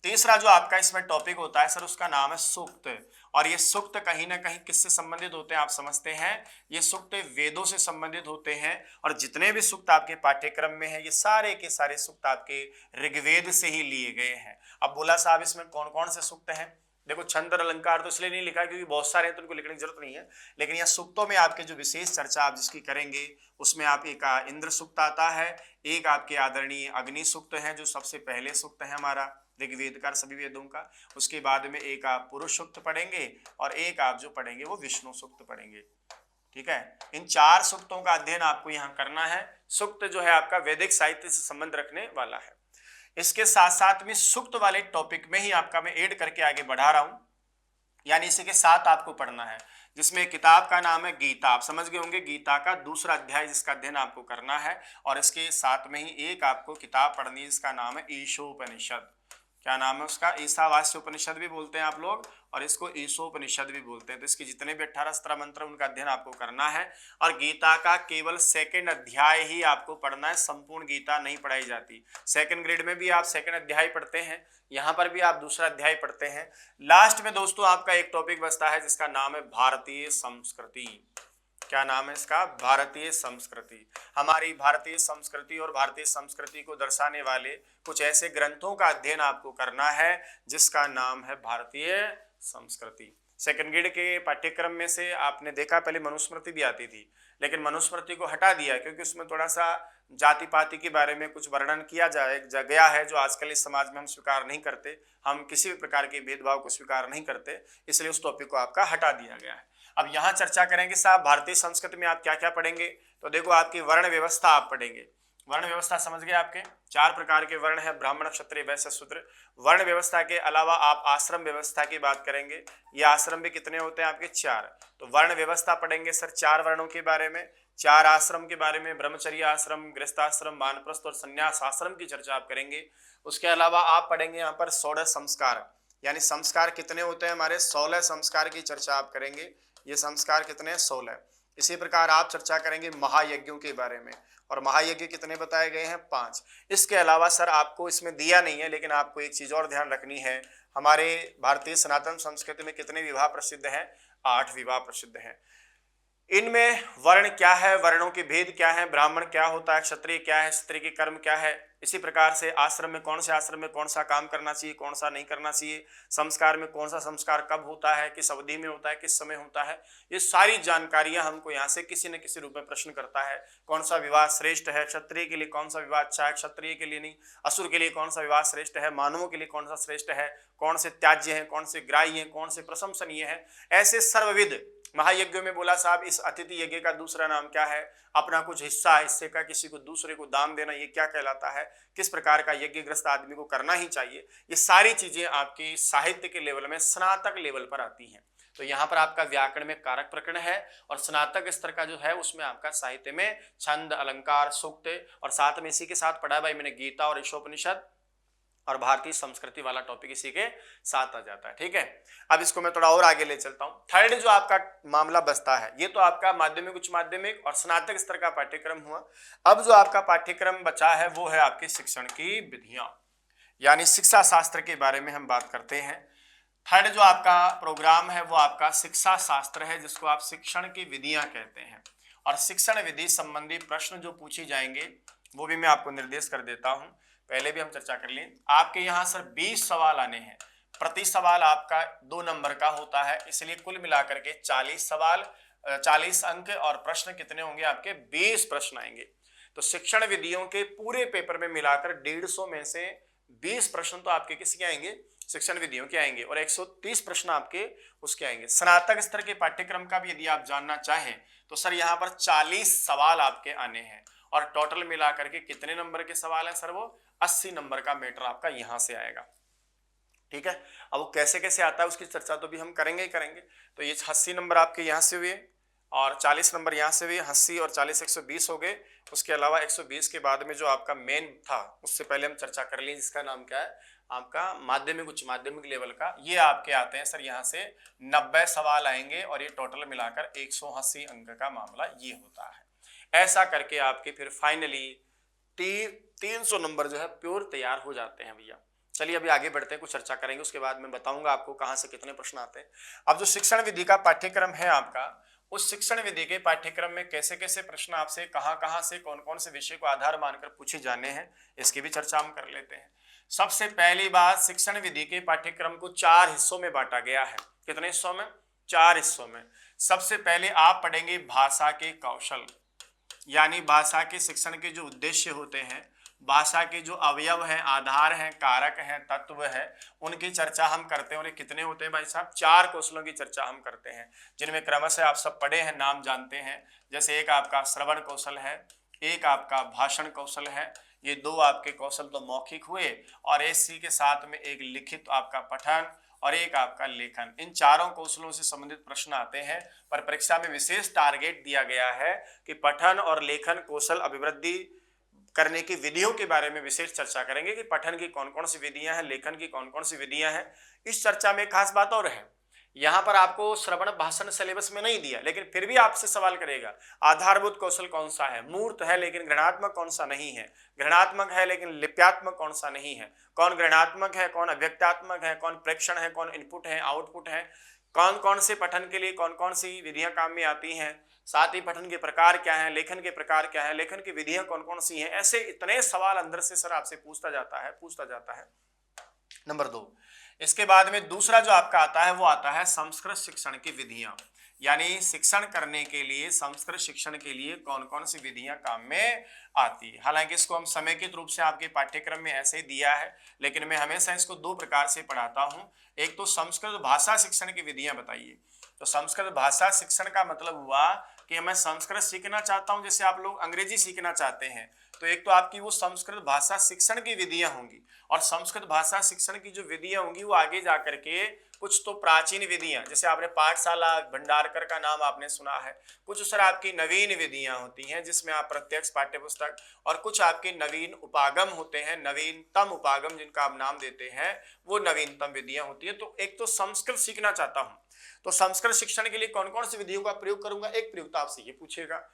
तीसरा जो आपका इसमें टॉपिक होता है सर, उसका नाम है सूक्त, और ये सूक्त कहीं ना कहीं किससे संबंधित होते हैं आप समझते हैं, ये सूक्त वेदों से संबंधित होते हैं, और जितने भी सूक्त आपके पाठ्यक्रम में है ये सारे के सारे सूक्त आपके ऋग्वेद से ही लिए गए हैं। अब बोला साहब इसमें कौन कौन से सूक्त हैं, देखो छंद और अलंकार तो इसलिए नहीं लिखा क्योंकि बहुत सारे हैं तो उनको लिखने की जरूरत नहीं है, लेकिन यह सूक्तों में आपके जो विशेष चर्चा आप जिसकी करेंगे उसमें आप एक इंद्र सूक्त आता है, एक आपके आदरणीय अग्नि सूक्त है जो सबसे पहले सूक्त है हमारा ऋग्वेद का सभी वेदों का, उसके बाद में एक आप पुरुष सूक्त पढ़ेंगे और एक आप जो पढ़ेंगे वो विष्णु सूक्त पढ़ेंगे। ठीक है, इन चार सूक्तों का अध्ययन आपको यहाँ करना है। सूक्त जो है आपका वैदिक साहित्य से संबंध रखने वाला है। इसके साथ साथ में सूक्त वाले टॉपिक में ही आपका मैं ऐड करके आगे बढ़ा रहा हूं, यानी इसी के साथ आपको पढ़ना है, जिसमें किताब का नाम है गीता। आप समझ गए होंगे, गीता का दूसरा अध्याय जिसका अध्ययन आपको करना है, और इसके साथ में ही एक आपको किताब पढ़नी है जिसका नाम है ईशोपनिषद। क्या नाम है उसका, ईशावास्य उपनिषद भी बोलते हैं आप लोग, और इसको ईशोपनिषद भी बोलते हैं। तो इसके जितने भी 18 17 मंत्र उनका अध्ययन आपको करना है, और गीता का केवल सेकंड अध्याय ही आपको पढ़ना है, संपूर्ण गीता नहीं पढ़ाई जाती। सेकंड ग्रेड में भी आप सेकंड अध्याय पढ़ते हैं, यहाँ पर भी आप दूसरा अध्याय पढ़ते हैं। लास्ट में दोस्तों आपका एक टॉपिक बचता है जिसका नाम है भारतीय संस्कृति। क्या नाम है इसका, भारतीय संस्कृति। हमारी भारतीय संस्कृति और भारतीय संस्कृति को दर्शाने वाले कुछ ऐसे ग्रंथों का अध्ययन आपको करना है जिसका नाम है भारतीय संस्कृति। सेकंड ग्रेड के पाठ्यक्रम में से आपने देखा पहले मनुस्मृति भी आती थी, लेकिन मनुस्मृति को हटा दिया क्योंकि उसमें थोड़ा सा जाति पाति के बारे में कुछ वर्णन किया गया है जो आजकल इस समाज में हम स्वीकार नहीं करते। हम किसी भी प्रकार के भेदभाव को स्वीकार नहीं करते, इसलिए उस टॉपिक को आपका हटा दिया गया है। अब यहाँ चर्चा करेंगे साहब भारतीय संस्कृति में आप क्या क्या पढ़ेंगे, तो देखो आपकी वर्ण व्यवस्था आप पढ़ेंगे। वर्ण व्यवस्था समझ गए, आपके 4 प्रकार के वर्ण है, ब्राह्मण क्षत्रिय वैश्य शूद्र। वर्ण व्यवस्था के अलावा आप आश्रम व्यवस्था की बात करेंगे, ये आश्रम भी कितने होते हैं आपके 4। तो वर्ण व्यवस्था पढ़ेंगे सर 4 वर्णों के बारे में, 4 आश्रम के बारे में, ब्रह्मचर्य आश्रम, गृहस्थाश्रम, वानप्रस्थ और संन्यास आश्रम की चर्चा आप करेंगे। उसके अलावा आप पढ़ेंगे यहाँ पर 16 संस्कार, यानी संस्कार कितने होते हैं हमारे, 16 संस्कार की चर्चा आप करेंगे। ये संस्कार कितने हैं, 16। इसी प्रकार आप चर्चा करेंगे महायज्ञों के बारे में, और महायज्ञ कितने बताए गए हैं, 5। इसके अलावा सर आपको इसमें दिया नहीं है, लेकिन आपको एक चीज और ध्यान रखनी है, हमारे भारतीय सनातन संस्कृति में कितने विवाह प्रसिद्ध हैं, 8 विवाह प्रसिद्ध हैं। इनमें वर्ण क्या है, वर्णों के भेद क्या है, ब्राह्मण क्या होता है, क्षत्रिय क्या है, स्त्री के कर्म क्या है, इसी प्रकार से आश्रम में कौन से आश्रम में कौन सा काम करना चाहिए, कौन सा नहीं करना चाहिए, संस्कार में कौन सा संस्कार कब होता है, किस अवधि में होता है, किस समय होता है, ये सारी जानकारियां हमको यहाँ से किसी न किसी रूप में प्रश्न करता है। कौन सा विवाह श्रेष्ठ है, क्षत्रिय के लिए कौन सा विवाह अच्छा है, क्षत्रिय के लिए नहीं, असुर के लिए कौन सा विवाह श्रेष्ठ है, मानवों के लिए कौन सा श्रेष्ठ है, कौन से त्याज्य है, कौन से ग्राह्य है, कौन से प्रशंसनीय है, ऐसे सर्वविध। महायज्ञों में बोला साहब इस अतिथि यज्ञ का दूसरा नाम क्या है, अपना कुछ हिस्सा हिस्से का किसी को दूसरे को दान देना, ये क्या कहलाता है, किस प्रकार का यज्ञग्रस्त आदमी को करना ही चाहिए, ये सारी चीजें आपकी साहित्य के लेवल में स्नातक लेवल पर आती हैं। तो यहाँ पर आपका व्याकरण में कारक प्रकरण है और स्नातक स्तर का जो है उसमें आपका साहित्य में छंद, अलंकार, सूक्त और साथ में इसी के साथ पढ़ा भाई मैंने गीता और ईशोपनिषद और भारतीय संस्कृति वाला टॉपिक इसी के साथ आ जाता है। ठीक है, अब इसको मैं थोड़ा और आगे ले चलता हूं। थर्ड जो आपका मामला बचता है, ये तो आपका माध्यमिक, उच्च माध्यमिक और स्नातक स्तर का पाठ्यक्रम हुआ। अब जो आपका पाठ्यक्रम बचा है वो है आपके शिक्षण की विधियां, यानी शिक्षा शास्त्र के बारे में हम बात करते हैं। थर्ड जो आपका प्रोग्राम है वो आपका शिक्षा शास्त्र है, जिसको आप शिक्षण की विधियां कहते हैं। और शिक्षण विधि संबंधी प्रश्न जो पूछे जाएंगे वो भी मैं आपको निर्देश कर देता हूं, पहले भी हम चर्चा कर लें। आपके यहाँ सर 20 सवाल आने हैं, प्रति सवाल आपका 2 नंबर का होता है, इसलिए कुल मिलाकर के 40 सवाल, 40 अंक और प्रश्न कितने होंगे आपके 20 प्रश्न आएंगे। तो शिक्षण विधियों के पूरे पेपर में मिलाकर 150 में से 20 प्रश्न तो आपके किसके आएंगे, शिक्षण विधियों के आएंगे और 130 प्रश्न आपके उसके आएंगे। स्नातक स्तर के पाठ्यक्रम का भी यदि आप जानना चाहें तो सर यहाँ पर 40 सवाल आपके आने हैं और टोटल मिलाकर के कितने नंबर के सवाल हैं सर, वो 80 नंबर का मैटर आपका यहां से आएगा। ठीक है, अब वो कैसे कैसे आता है उसकी चर्चा तो भी हम करेंगे ही करेंगे। तो ये 80 नंबर आपके यहां से हुए और 40 नंबर यहां से हुए, 80 और 40 120 हो गए। उसके अलावा 120 के बाद में जो आपका मेन था उससे पहले हम चर्चा कर ली, जिसका नाम क्या है आपका माध्यमिक, उच्च माध्यमिक लेवल का, ये आपके आते हैं सर यहाँ से 90 सवाल आएंगे और ये टोटल मिलाकर 180 अंक का मामला ये होता है। ऐसा करके आपके फिर फाइनली 300 नंबर जो है प्योर तैयार हो जाते हैं भैया। चलिए अभी आगे बढ़ते हैं, कुछ चर्चा करेंगे, उसके बाद मैं बताऊंगा आपको कहां से कितने प्रश्न आते हैं। अब जो शिक्षण विधि का पाठ्यक्रम है आपका, उस शिक्षण विधि के पाठ्यक्रम में कैसे कैसे प्रश्न आपसे कहां से कौन कौन से विषय को आधार मानकर पूछे जाने हैं, इसकी भी चर्चा हम कर लेते हैं। सबसे पहली बात, शिक्षण विधि के पाठ्यक्रम को 4 हिस्सों में बांटा गया है। कितने हिस्सों में, 4 हिस्सों में। सबसे पहले आप पढ़ेंगे भाषा के कौशल, यानी भाषा के शिक्षण के जो उद्देश्य होते हैं, भाषा के जो अवयव हैं, आधार हैं, कारक हैं, तत्व है, उनकी चर्चा हम करते हैं। और ये कितने होते हैं भाई साहब, 4 कौशलों की चर्चा हम करते हैं, जिनमें क्रमशः आप सब पढ़े हैं, नाम जानते हैं। जैसे एक आपका श्रवण कौशल है, एक आपका भाषण कौशल है, ये 2 आपके कौशल तो मौखिक हुए, और इसी के साथ में एक लिखित आपका पठन और एक आपका लेखन। इन चारों कौशलों से संबंधित प्रश्न आते हैं, पर परीक्षा में विशेष टारगेट दिया गया है कि पठन और लेखन कौशल अभिवृद्धि करने की विधियों के बारे में विशेष चर्चा करेंगे कि पठन की कौन कौन सी विधियां हैं, लेखन की कौन कौन सी विधियां हैं। इस चर्चा में खास बात और है, यहाँ पर आपको श्रवण भाषण सिलेबस में नहीं दिया, लेकिन फिर भी आपसे सवाल करेगा आधारभूत कौशल कौन सा है, मूर्त है लेकिन ग्रहणात्मक कौन सा नहीं है, ग्रहणात्मक है लेकिन लिप्यात्मक कौन सा नहीं है, कौन ग्रहणात्मक है, कौन अव्यक्तात्मक है, कौन प्रेक्षण है, कौन इनपुट है, आउटपुट है, कौन कौन से पठन के लिए कौन कौन सी विधियां काम में आती हैं, साथ ही पठन के प्रकार क्या है, लेखन के प्रकार क्या है, लेखन की विधियां कौन कौन सी हैं। ऐसे इतने सवाल अंदर से सर आपसे पूछता जाता है। नंबर 2, इसके बाद में दूसरा जो आपका आता है वो आता है संस्कृत शिक्षण की विधियां, यानी शिक्षण करने के लिए, संस्कृत शिक्षण के लिए कौन कौन सी विधियां काम में आती है। हालांकि इसको हम समेकित रूप से आपके पाठ्यक्रम में ऐसे ही दिया है, लेकिन मैं हमेशा इसको 2 प्रकार से पढ़ाता हूं। एक तो संस्कृत भाषा शिक्षण की विधियां बताइए। तो संस्कृत भाषा शिक्षण का मतलब हुआ कि मैं संस्कृत सीखना चाहता हूं, जैसे आप लोग अंग्रेजी सीखना चाहते हैं, तो एक तो आपकी वो संस्कृत भाषा शिक्षण की विधियां होंगी, और संस्कृत भाषा शिक्षण की जो विधियां होंगी वो आगे जाकर के कुछ तो प्राचीन विधियां, जैसे आपने पाठशाला भंडारकर का नाम आपने सुना है, कुछ सर आपकी नवीन विधियां होती हैं जिसमें आप प्रत्यक्ष पाठ्यपुस्तक, और कुछ आपके नवीन उपागम होते हैं, नवीनतम उपागम जिनका आप नाम देते हैं, वो नवीनतम विधियां होती है। तो एक तो संस्कृत सीखना चाहता हूं, तो संस्कृत शिक्षण के लिए कौन कौन सी विधियों का प्रयोग करूंगा, एक प्रयोग तो आपसे ये पूछेगा।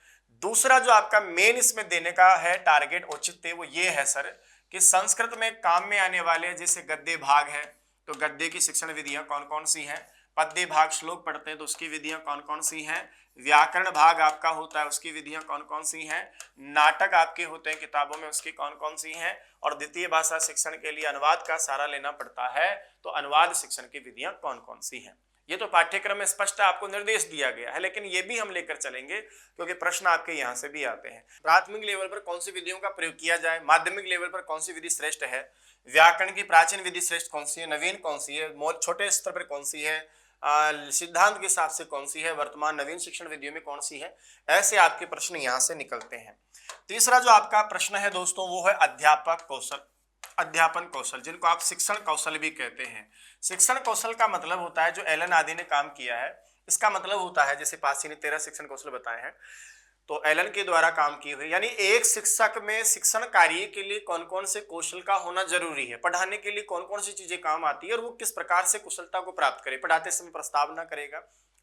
दूसरा जो आपका मेन इसमें देने का है टारगेट औचित्य, वो ये है सर कि संस्कृत में काम में आने वाले जैसे गद्य भाग है, तो गद्य की शिक्षण विधियां कौन कौन सी हैं, पद्य भाग श्लोक पढ़ते हैं तो उसकी विधियां कौन कौन सी हैं, व्याकरण भाग आपका होता है उसकी विधियां कौन कौन सी हैं, नाटक आपके होते हैं किताबों में उसकी कौन कौन सी हैं, और द्वितीय भाषा शिक्षण के लिए अनुवाद का सहारा लेना पड़ता है, तो अनुवाद शिक्षण की विधियां कौन कौन सी हैं। ये तो पाठ्यक्रम में स्पष्ट आपको निर्देश दिया गया है, लेकिन ये भी हम लेकर चलेंगे क्योंकि प्रश्न आपके यहाँ से भी आते हैं। प्राथमिक लेवल पर कौन सी विधियों का प्रयोग किया जाए, माध्यमिक लेवल पर कौन सी विधि श्रेष्ठ है, व्याकरण की प्राचीन विधि श्रेष्ठ कौन सी है, नवीन कौन सी है, छोटे स्तर पर कौन सी है, सिद्धांत के हिसाब से कौन सी है, वर्तमान नवीन शिक्षण विधियों में कौन सी है, ऐसे आपके प्रश्न यहाँ से निकलते हैं। तीसरा जो आपका प्रश्न है दोस्तों वो है अध्यापक कौशल। अध्यापन कौशल, जिनको आप शिक्षण कौशल भी कहते हैं। शिक्षण कौशल का मतलब होता है जो एलन आदि ने काम किया है, इसका मतलब होता है जैसे पासी ने 13 शिक्षण कौशल बताए हैं, तो एलन के द्वारा काम की हुई, यानी एक शिक्षक में शिक्षण कार्य के लिए कौन कौन से कौशल का होना जरूरी है, पढ़ाने के लिए कौन कौन सी चीजें काम आती है और वो किस प्रकार से कुशलता को प्राप्त करे। पढ़ाते समय प्रस्तावना करेगा,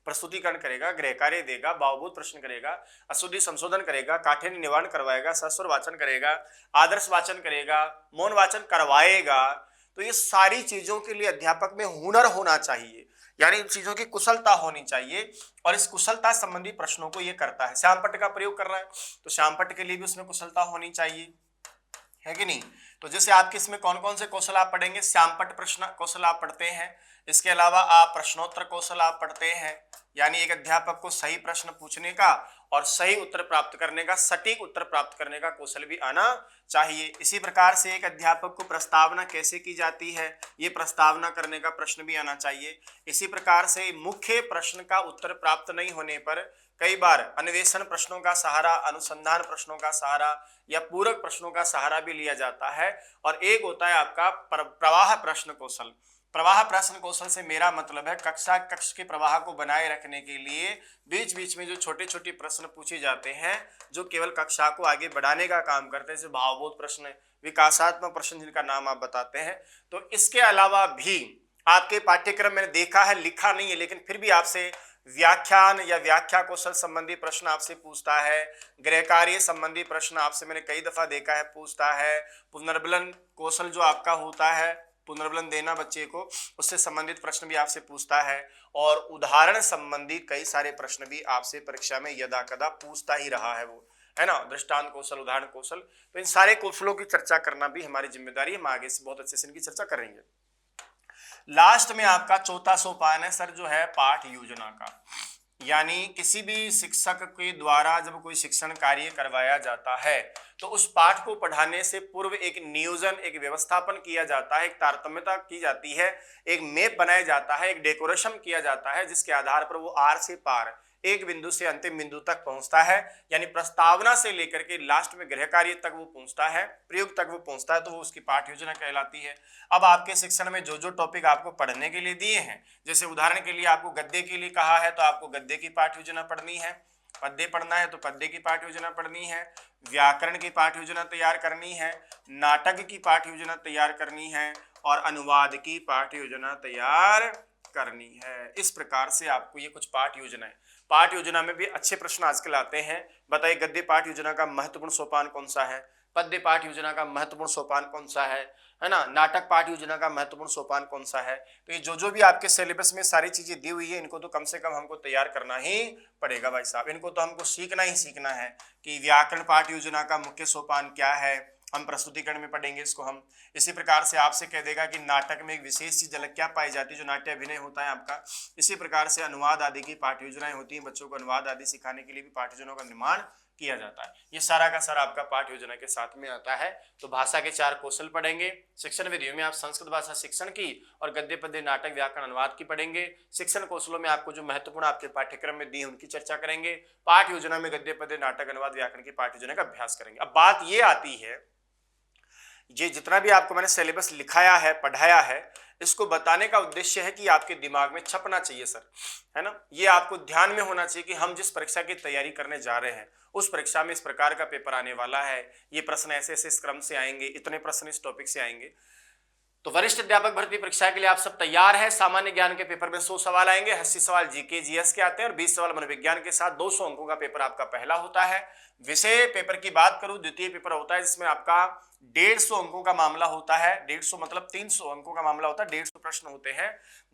प्रस्तुतिकरण करेगा, गृह कार्य देगा, भावभूत प्रश्न करेगा, अशुद्धि संशोधन करेगा, काठिन्य निवारण करवाएगा, सस्वर वाचन करेगा, आदर्श वाचन करेगा, मौन वाचन करवाएगा। तो ये सारी चीजों के लिए अध्यापक में हुनर होना चाहिए, यानी इन चीजों की कुशलता होनी चाहिए, और इस कुशलता संबंधी प्रश्नों को ये करता है। श्यामपट्ट का प्रयोग कर रहा है तो श्यामपट्ट के लिए भी उसमें कुशलता होनी चाहिए, है कि नहीं। तो जैसे आपके इसमें कौन कौन से कौशल आप पढ़ेंगे, श्यामपट्ट प्रश्न कौशल आप पढ़ते हैं, इसके अलावा आप प्रश्नोत्तर कौशल आप पढ़ते हैं, यानी एक अध्यापक को सही प्रश्न पूछने का और सही उत्तर प्राप्त करने का, सटीक उत्तर प्राप्त करने का कौशल भी आना चाहिए। इसी प्रकार से एक अध्यापक को प्रस्तावना कैसे की जाती है, ये प्रस्तावना करने का प्रश्न भी आना चाहिए। इसी प्रकार से मुख्य प्रश्न का उत्तर प्राप्त नहीं होने पर कई बार अन्वेषण प्रश्नों का सहारा, अनुसंधान प्रश्नों का सहारा या पूरक प्रश्नों का सहारा भी लिया जाता है। और एक होता है आपका प्रवाह प्रश्न कौशल। प्रवाह प्रश्न कौशल से मेरा मतलब है कक्ष के प्रवाह को बनाए रखने के लिए बीच बीच में जो छोटे छोटे प्रश्न पूछे जाते हैं जो केवल कक्षा को आगे बढ़ाने का काम करते हैं, जैसे भावबोध प्रश्न, विकासात्मक प्रश्न जिनका नाम आप बताते हैं। तो इसके अलावा भी आपके पाठ्यक्रम में देखा है, लिखा नहीं है, लेकिन फिर भी आपसे व्याख्यान या व्याख्या कौशल संबंधी प्रश्न आपसे पूछता है, गृह कार्य संबंधी प्रश्न आपसे मैंने कई दफा देखा है पूछता है, पुनर्बलन कौशल जो आपका होता है, पुनर्बलन देना बच्चे को, उससे संबंधित प्रश्न भी आपसे पूछता है, और उदाहरण संबंधी कई सारे प्रश्न भी आपसे परीक्षा में यदा कदा पूछता ही रहा है, वो है ना, दृष्टांत कौशल, उदाहरण कौशल। तो इन सारे कौशलों की चर्चा करना भी हमारी जिम्मेदारी है, हम आगे से बहुत अच्छे से इनकी चर्चा करेंगे। लास्ट में आपका चौथा सोपान है सर जो है पाठ योजना का, यानी किसी भी शिक्षक के द्वारा जब कोई शिक्षण कार्य करवाया जाता है तो उस पाठ को पढ़ाने से पूर्व एक नियोजन, एक व्यवस्थापन किया जाता है, एक तारतम्यता की जाती है, एक मैप बनाया जाता है, एक डेकोरेशन किया जाता है, जिसके आधार पर वो आर से पार एक बिंदु से अंतिम बिंदु तक पहुंचता है, यानी प्रस्तावना से लेकर के लास्ट में गृह कार्य तक वो पहुंचता है, प्रयोग तक वो पहुंचता है, तो वो उसकी पाठ योजना कहलाती है। अब आपके शिक्षण में जो जो टॉपिक आपको पढ़ने के लिए दिए हैं, जैसे उदाहरण के लिए आपको गद्य के लिए कहा है तो आपको गद्य की पाठ योजना पढ़नी है, पद्य पढ़ना है तो पद्य की पाठ योजना पढ़नी है, व्याकरण की पाठ योजना तैयार करनी है, नाटक की पाठ योजना तैयार करनी है, और अनुवाद की पाठ योजना तैयार करनी है। इस प्रकार से आपको ये कुछ पाठ योजना है। पाठ योजना में भी अच्छे प्रश्न आजकल आते हैं। बताइए गद्य पाठ योजना का महत्वपूर्ण सोपान कौन सा है, पद्य पाठ योजना का महत्वपूर्ण सोपान कौन सा है ना, नाटक पाठ योजना का महत्वपूर्ण सोपान कौन सा है। तो ये जो भी आपके सिलेबस में सारी चीजें दी हुई है, इनको तो कम से कम हमको तैयार करना ही पड़ेगा भाई साहब। इनको तो हमको सीखना ही सीखना है कि व्याकरण पाठ योजना का मुख्य सोपान क्या है, हम प्रस्तुतिकरण में पढ़ेंगे इसको हम। इसी प्रकार से आपसे कह देगा कि नाटक में एक विशेष चीज अलग क्या पाई जाती है, जो नाट्य अभिनय होता है आपका। इसी प्रकार से अनुवाद आदि की पाठ योजनाएं होती हैं, बच्चों को अनुवाद आदि सिखाने के लिए भी पाठ योजनाओं का निर्माण किया जाता है। ये सारा का सारा आपका पाठ योजना के साथ में आता है। तो भाषा के 4 कौशल पढ़ेंगे, शिक्षण विधियों में आप संस्कृत भाषा शिक्षण की और गद्य पद्य नाटक व्याकरण अनुवाद की पढ़ेंगे। शिक्षण कौशलों में आपको जो महत्वपूर्ण आपके पाठ्यक्रम में दी उनकी चर्चा करेंगे। पाठ योजना में गद्य पद्य नाटक अनुवाद व्याकरण की पाठ योजना का अभ्यास करेंगे। अब बात ये आती है, ये जितना भी आपको मैंने सिलेबस लिखाया है, पढ़ाया है, इसको बताने का उद्देश्य है कि आपके दिमाग में छपना चाहिए सर, है ना। ये आपको ध्यान में होना चाहिए कि हम जिस परीक्षा की तैयारी करने जा रहे हैं उस परीक्षा में इस प्रकार का पेपर आने वाला है, ये प्रश्न ऐसे ऐसे इस क्रम से आएंगे, इतने प्रश्न इस टॉपिक से आएंगे। तो वरिष्ठ अध्यापक भर्ती परीक्षा के लिए आप सब तैयार हैं। सामान्य ज्ञान के पेपर में 100 सवाल आएंगे, 80 सवाल जीके जीएस के आते हैं और 20 सवाल मनोविज्ञान के साथ 200 अंकों का पेपर आपका पहला होता है। विषय पेपर की बात करूं, द्वितीय पेपर होता है जिसमें आपका 150 अंकों का मामला होता है। 150 मतलब 300 अंकों का मामला होता है, 150 प्रश्न होते हैं।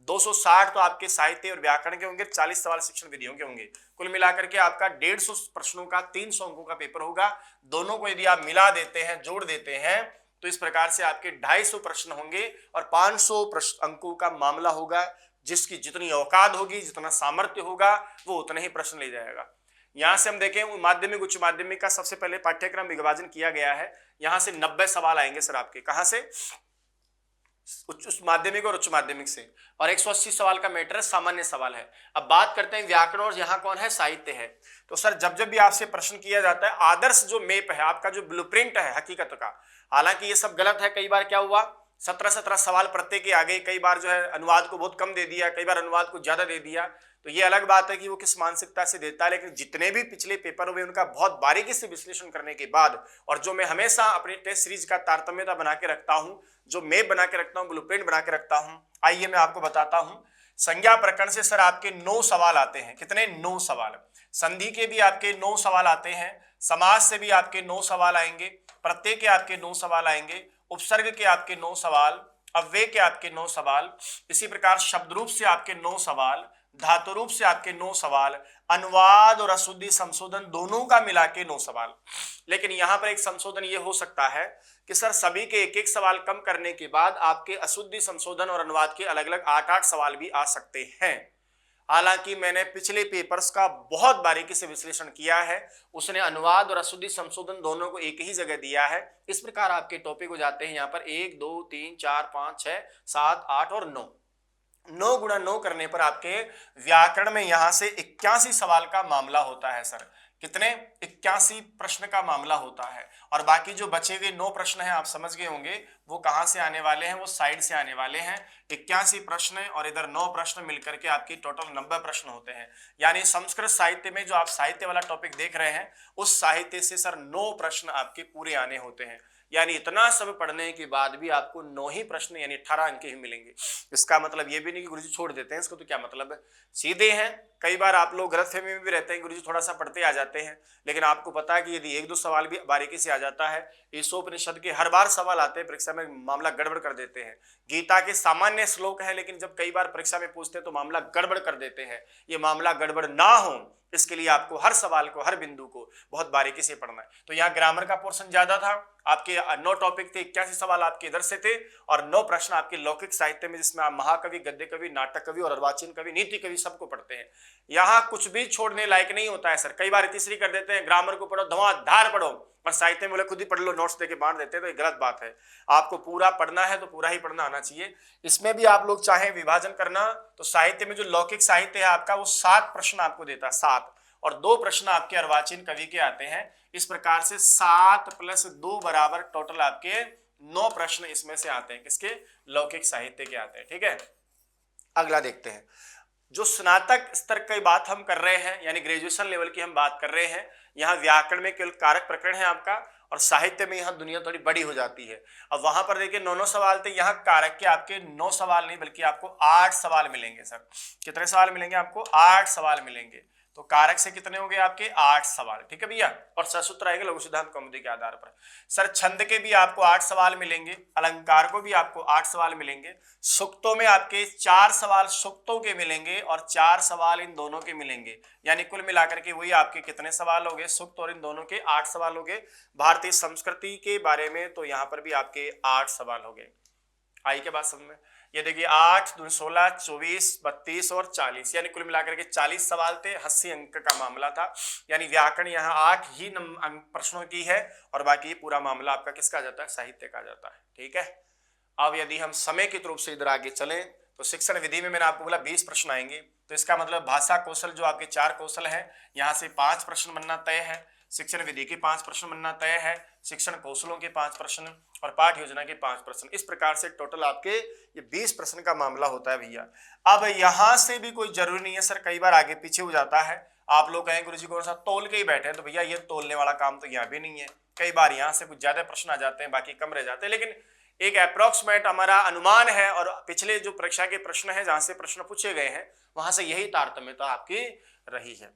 260 तो आपके साहित्य और व्याकरण के होंगे, 40 सवाल शिक्षण विधियों के होंगे। कुल मिलाकर के आपका 150 प्रश्नों का 300 अंकों का पेपर होगा। दोनों को यदि आप मिला देते हैं, जोड़ देते हैं, तो इस प्रकार से आपके 250 प्रश्न होंगे और 500 अंकों का मामला होगा। जिसकी जितनी औकात होगी, जितना सामर्थ्य होगा, वो उतने ही प्रश्न ले जाएगा। यहां से हम देखें माध्यमिक उच्च माध्यमिक का सबसे पहले पाठ्यक्रम विभाजन किया गया है। यहां से 90 सवाल आएंगे सर आपके। कहां से? उच्च माध्यमिक और उच्च माध्यमिक से, और 180 सवाल का मैटर सामान्य सवाल है। अब बात करते हैं व्याकरण, और यहाँ कौन है, साहित्य है। तो सर जब जब भी आपसे प्रश्न किया जाता है, आदर्श जो मैप है आपका, जो ब्लूप्रिंट है हकीकत का, हालांकि ये सब गलत है। कई बार क्या हुआ, 17 सवाल प्रत्येक के आ गए, कई बार जो है अनुवाद को बहुत कम दे दिया, कई बार अनुवाद को ज्यादा दे दिया। तो ये अलग बात है कि वो किस मानसिकता से देता है, लेकिन जितने भी पिछले पेपर हुए उनका बहुत बारीकी से विश्लेषण करने के बाद, और जो मैं हमेशा अपनी टेस्ट सीरीज का तारतम्यता बना के रखता हूं, जो मैप बना के रखता हूं, ब्लूप्रिंट बना के रखता हूं, आइए मैं आपको बताता हूं। संज्ञा प्रकरण से सर आपके 9 सवाल आते हैं। कितने? 9 सवाल। संधि के भी आपके 9 सवाल आते हैं, समाज से भी आपके 9 सवाल आएंगे, प्रत्यय के आपके 9 सवाल आएंगे, उपसर्ग के आपके 9 सवाल, अव्यय के आपके 9 सवाल, इसी प्रकार शब्द रूप से आपके 9 सवाल, धातु रूप से आपके 9 सवाल, अनुवाद और अशुद्धि संशोधन दोनों का मिला के 9 सवाल। लेकिन यहां पर एक संशोधन ये हो सकता है कि सर सभी के एक एक सवाल कम करने के बाद आपके अशुद्धि संशोधन और अनुवाद के अलग अलग 8-8 सवाल भी आ सकते हैं। हालांकि मैंने पिछले पेपर्स का बहुत बारीकी से विश्लेषण किया है, उसने अनुवाद और अशुद्धि संशोधन दोनों को एक ही जगह दिया है। इस प्रकार आपके टॉपिक हो जाते हैं यहाँ पर 1 2 3 4 5 6 7 8 और 9। 9 गुणा 9 करने पर आपके व्याकरण में यहां से 81 सवाल का मामला होता है सर। कितने? 81 प्रश्न का मामला होता है। और बाकी जो बचे हुए 9 प्रश्न हैं, आप समझ गए होंगे वो कहां से आने वाले हैं, वो साइड से आने वाले हैं। 81 प्रश्न और इधर 9 प्रश्न मिलकर के आपकी टोटल 90 प्रश्न होते हैं। यानी संस्कृत साहित्य में जो आप साहित्य वाला टॉपिक देख रहे हैं, उस साहित्य से सर 9 प्रश्न आपके पूरे आने होते हैं। यानी इतना सब पढ़ने के बाद भी आपको 9 ही प्रश्न यानी 18 अंक ही मिलेंगे। इसका मतलब ये भी नहीं कि गुरुजी छोड़ देते हैं इसको, तो क्या मतलब है, सीधे हैं। कई बार आप लोग गलतफहमी में भी रहते हैं, गुरुजी थोड़ा सा पढ़ते आ जाते हैं, लेकिन आपको पता है कि यदि 1-2 सवाल भी बारीकी से आ जाता है, ईशोपनिषद के हर बार सवाल आते हैं परीक्षा में, मामला गड़बड़ कर देते हैं। गीता के सामान्य श्लोक है, लेकिन जब कई बार परीक्षा में पूछते हैं तो मामला गड़बड़ कर देते हैं। ये मामला गड़बड़ ना हो इसके लिए आपको हर सवाल को, हर बिंदु को बहुत बारीकी से पढ़ना है। तो यहाँ ग्रामर का पोर्शन ज्यादा था, आपके 9 टॉपिक थे, 81 सवाल आपके इधर से थे, और 9 प्रश्न आपके लौकिक साहित्य में, जिसमें आप महाकवि, गद्य कवि, नाटक कवि और अर्वाचीन कवि, नीति कवि सबको पढ़ते हैं। यहाँ कुछ भी छोड़ने लायक नहीं होता है सर। कई बार तीसरी कर देते हैं, ग्रामर को पढ़ो, धुआंधार पढ़ो, और साहित्य में बोले खुद ही पढ़ लो, नोट्स देके बांट देते हैं, तो ये गलत बात है। आपको पूरा पढ़ना है तो पूरा ही पढ़ना आना चाहिए। इसमें भी आप लोग चाहे विभाजन करना, तो साहित्य में जो लौकिक साहित्य है आपका, वो 7 प्रश्न आपको देता है, 7, और 2 प्रश्न आपके अर्वाचीन कवि के आते हैं। इस प्रकार से 7 + 2 बराबर टोटल आपके 9 प्रश्न इसमें से आते हैं। किसके? लौकिक साहित्य के आते हैं। ठीक है, अगला देखते हैं। जो स्नातक स्तर की बात हम कर रहे हैं, यानी ग्रेजुएशन लेवल की हम बात कर रहे हैं, यहाँ व्याकरण में केवल कारक प्रकरण है आपका, और साहित्य में यहाँ दुनिया थोड़ी बड़ी हो जाती है। अब वहां पर देखिए 9 सवाल थे, यहाँ कारक के आपके 9 सवाल नहीं बल्कि आपको 8 सवाल मिलेंगे सर। कितने सवाल मिलेंगे आपको? 8 सवाल मिलेंगे। तो कारक से कितने होंगे आपके? 8 सवाल। ठीक है भैया, और ससूत्र आएगा लघु सिद्धांत कौमुदी के आधार पर। सर छंद के भी आपको 8 सवाल मिलेंगे, अलंकार को भी आपको 8 सवाल मिलेंगे, सूक्तों में आपके 4 सवाल सूक्तों के मिलेंगे और 4 सवाल इन दोनों के मिलेंगे। यानी कुल मिलाकर के वही आपके कितने सवाल हो गए? सूक्त और इन दोनों के 8 सवाल हो गए। भारतीय संस्कृति के बारे में तो यहाँ पर भी आपके 8 सवाल हो गए। आई के बात समझ में? ये देखिए 8 2 16 24 32 और 40, यानी कुल मिलाकर के 40 सवाल थे, 80 अंक का मामला था। यानी व्याकरण यहाँ 8 ही प्रश्नों की है, और बाकी पूरा मामला आपका किसका जाता है? साहित्य का जाता है। ठीक है, अब यदि हम समय के रूप से इधर आगे चलें, तो शिक्षण विधि में मैंने आपको बोला 20 प्रश्न आएंगे। तो इसका मतलब भाषा कौशल जो आपके 4 कौशल है, यहाँ से 5 प्रश्न बनना तय है, शिक्षण विधि के 5 प्रश्न बनना तय है, शिक्षण कौशलों के 5 प्रश्न, और पाठ योजना के 5 प्रश्न। इस प्रकार से टोटल आपके ये 20 प्रश्न का मामला होता है भैया। अब यहां से भी कोई जरूरी नहीं है सर, कई बार आगे पीछे हो जाता है। आप लोग कहें गुरुजी कौन सा तोल के ही बैठे हैं, तो भैया ये तोलने वाला काम तो यहाँ भी नहीं है। कई बार यहाँ से कुछ ज्यादा प्रश्न आ जाते हैं, बाकी कम रह जाते हैं, लेकिन एक अप्रोक्सीमेट हमारा अनुमान है, और पिछले जो परीक्षा के प्रश्न है जहां से प्रश्न पूछे गए हैं, वहां से यही तारतम्यता आपकी रही है।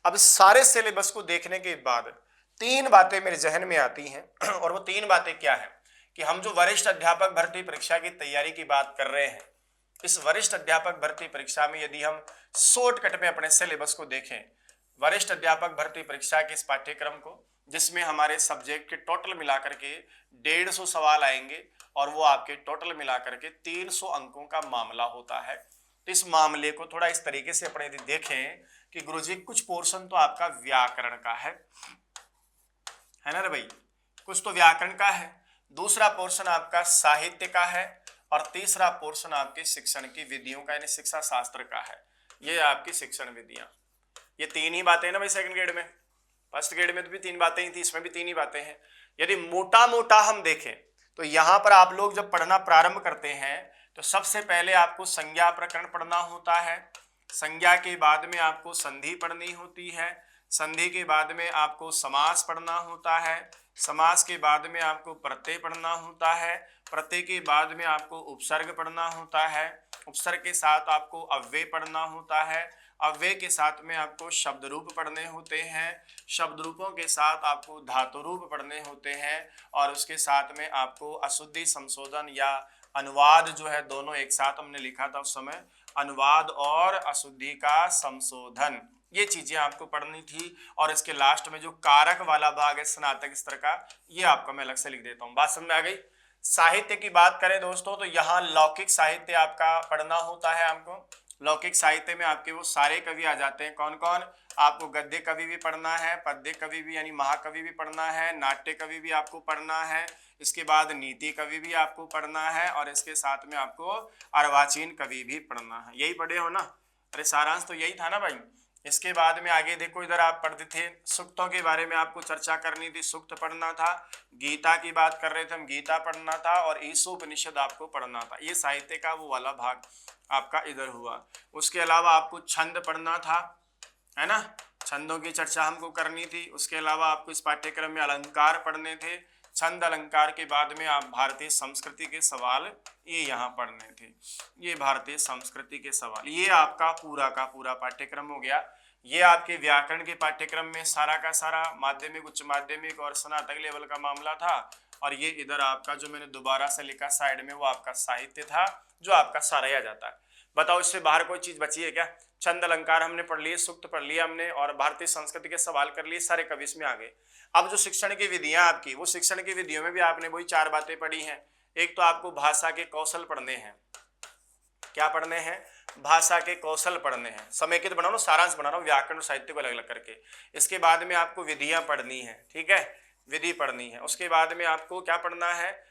अब सारे सिलेबस को देखने के बाद 3 बातें मेरे जहन में आती हैं, और वो 3 बातें क्या है कि हम जो वरिष्ठ अध्यापक भर्ती परीक्षा की तैयारी की बात कर रहे हैं, इस वरिष्ठ अध्यापक भर्ती परीक्षा में यदि हम शॉर्टकट में अपने सिलेबस को देखें, वरिष्ठ अध्यापक भर्ती परीक्षा के इस पाठ्यक्रम को, जिसमें हमारे सब्जेक्ट के टोटल मिलाकर के 150 सवाल आएंगे, और वो आपके टोटल मिलाकर के 300 अंकों का मामला होता है। तो इस मामले को थोड़ा इस तरीके से अपने यदि देखें कि गुरुजी कुछ पोर्शन तो आपका व्याकरण का है ना रे भाई, कुछ तो व्याकरण का है, दूसरा पोर्शन आपका साहित्य का है, और तीसरा पोर्शन आपके शिक्षण की विधियों का यानी शिक्षा शास्त्र का है। ये आपकी शिक्षण विधियां, ये तीन ही बातें ना भाई सेकंड ग्रेड में। फर्स्ट ग्रेड में तो भी तीन बातें ही थी, इसमें भी तीन ही बातें हैं। यदि मोटा मोटा हम देखें तो यहां पर आप लोग जब पढ़ना प्रारंभ करते हैं तो सबसे पहले आपको संज्ञा प्रकरण पढ़ना होता है। संज्ञा के बाद में आपको संधि पढ़नी होती है। संधि के बाद में आपको समास पढ़ना होता है। समास के बाद में आपको प्रत्यय पढ़ना होता है। प्रत्यय के बाद में आपको उपसर्ग पढ़ना होता है। उपसर्ग के साथ आपको अव्यय पढ़ना होता है। अव्यय के साथ में आपको शब्द रूप पढ़ने होते हैं। शब्द रूपों के साथ आपको धातु रूप पढ़ने होते हैं। और उसके साथ में आपको अशुद्धि संशोधन या अनुवाद जो है, दोनों एक साथ हमने लिखा था उस समय, अनुवाद और अशुद्धि का संशोधन, ये चीजें आपको पढ़नी थी। और इसके लास्ट में जो कारक वाला भाग है स्नातक स्तर का, ये आपका मैं अलग से लिख देता हूँ। बात समझ में आ गई। साहित्य की बात करें दोस्तों तो यहाँ लौकिक साहित्य आपका पढ़ना होता है हमको। लौकिक साहित्य में आपके वो सारे कवि आ जाते हैं। कौन कौन? आपको गद्य कवि भी पढ़ना है, पद्य कवि भी यानी महाकवि भी पढ़ना है, नाट्य कवि भी आपको पढ़ना है, इसके बाद नीति कवि भी आपको पढ़ना है, और इसके साथ में आपको अर्वाचीन कवि भी पढ़ना है। यही पढ़े हो ना? अरे सारांश तो यही था ना भाई। इसके बाद में आगे देखो, इधर आप पढ़ते थे सूक्तों के बारे में आपको चर्चा करनी थी, सूक्त पढ़ना था। गीता की बात कर रहे थे हम, गीता पढ़ना था, और ईशोपनिषद आपको पढ़ना था। ये साहित्य का वो वाला भाग आपका इधर हुआ। उसके अलावा आपको छंद पढ़ना था, है ना, छंदों की चर्चा हमको करनी थी। उसके अलावा आपको इस पाठ्यक्रम में अलंकार पढ़ने थे। छंद अलंकार के बाद में आप भारतीय संस्कृति के सवाल ये यहाँ पढ़ने थे। ये भारतीय संस्कृति के सवाल, ये आपका पूरा का पूरा पाठ्यक्रम हो गया। ये आपके व्याकरण के पाठ्यक्रम में सारा का सारा माध्यमिक, उच्च माध्यमिक और स्नातक लेवल का मामला था। और ये इधर आपका जो मैंने दोबारा से लिखा साइड में, वो आपका साहित्य था, जो आपका सारा ही आ जाता है। बताओ इससे बाहर कोई चीज बची है क्या? छंद अलंकार हमने पढ़ लिए, सूक्त पढ़ लिया हमने, और भारतीय संस्कृति के सवाल कर लिए, सारे कवि इसमें आ गए। अब जो शिक्षण की विधियां आपकी, वो शिक्षण की विधियों में भी आपने वही चार बातें पढ़ी हैं। एक तो आपको भाषा के कौशल पढ़ने हैं। क्या पढ़ने हैं? भाषा के कौशल पढ़ने हैं। समेकित बना रहा हूं, सारांश बना रहा हूं, व्याकरण और साहित्य को अलग अलग करके। इसके बाद में आपको विधियां पढ़नी है, ठीक है, विधि पढ़नी है। उसके बाद में आपको क्या पढ़ना है?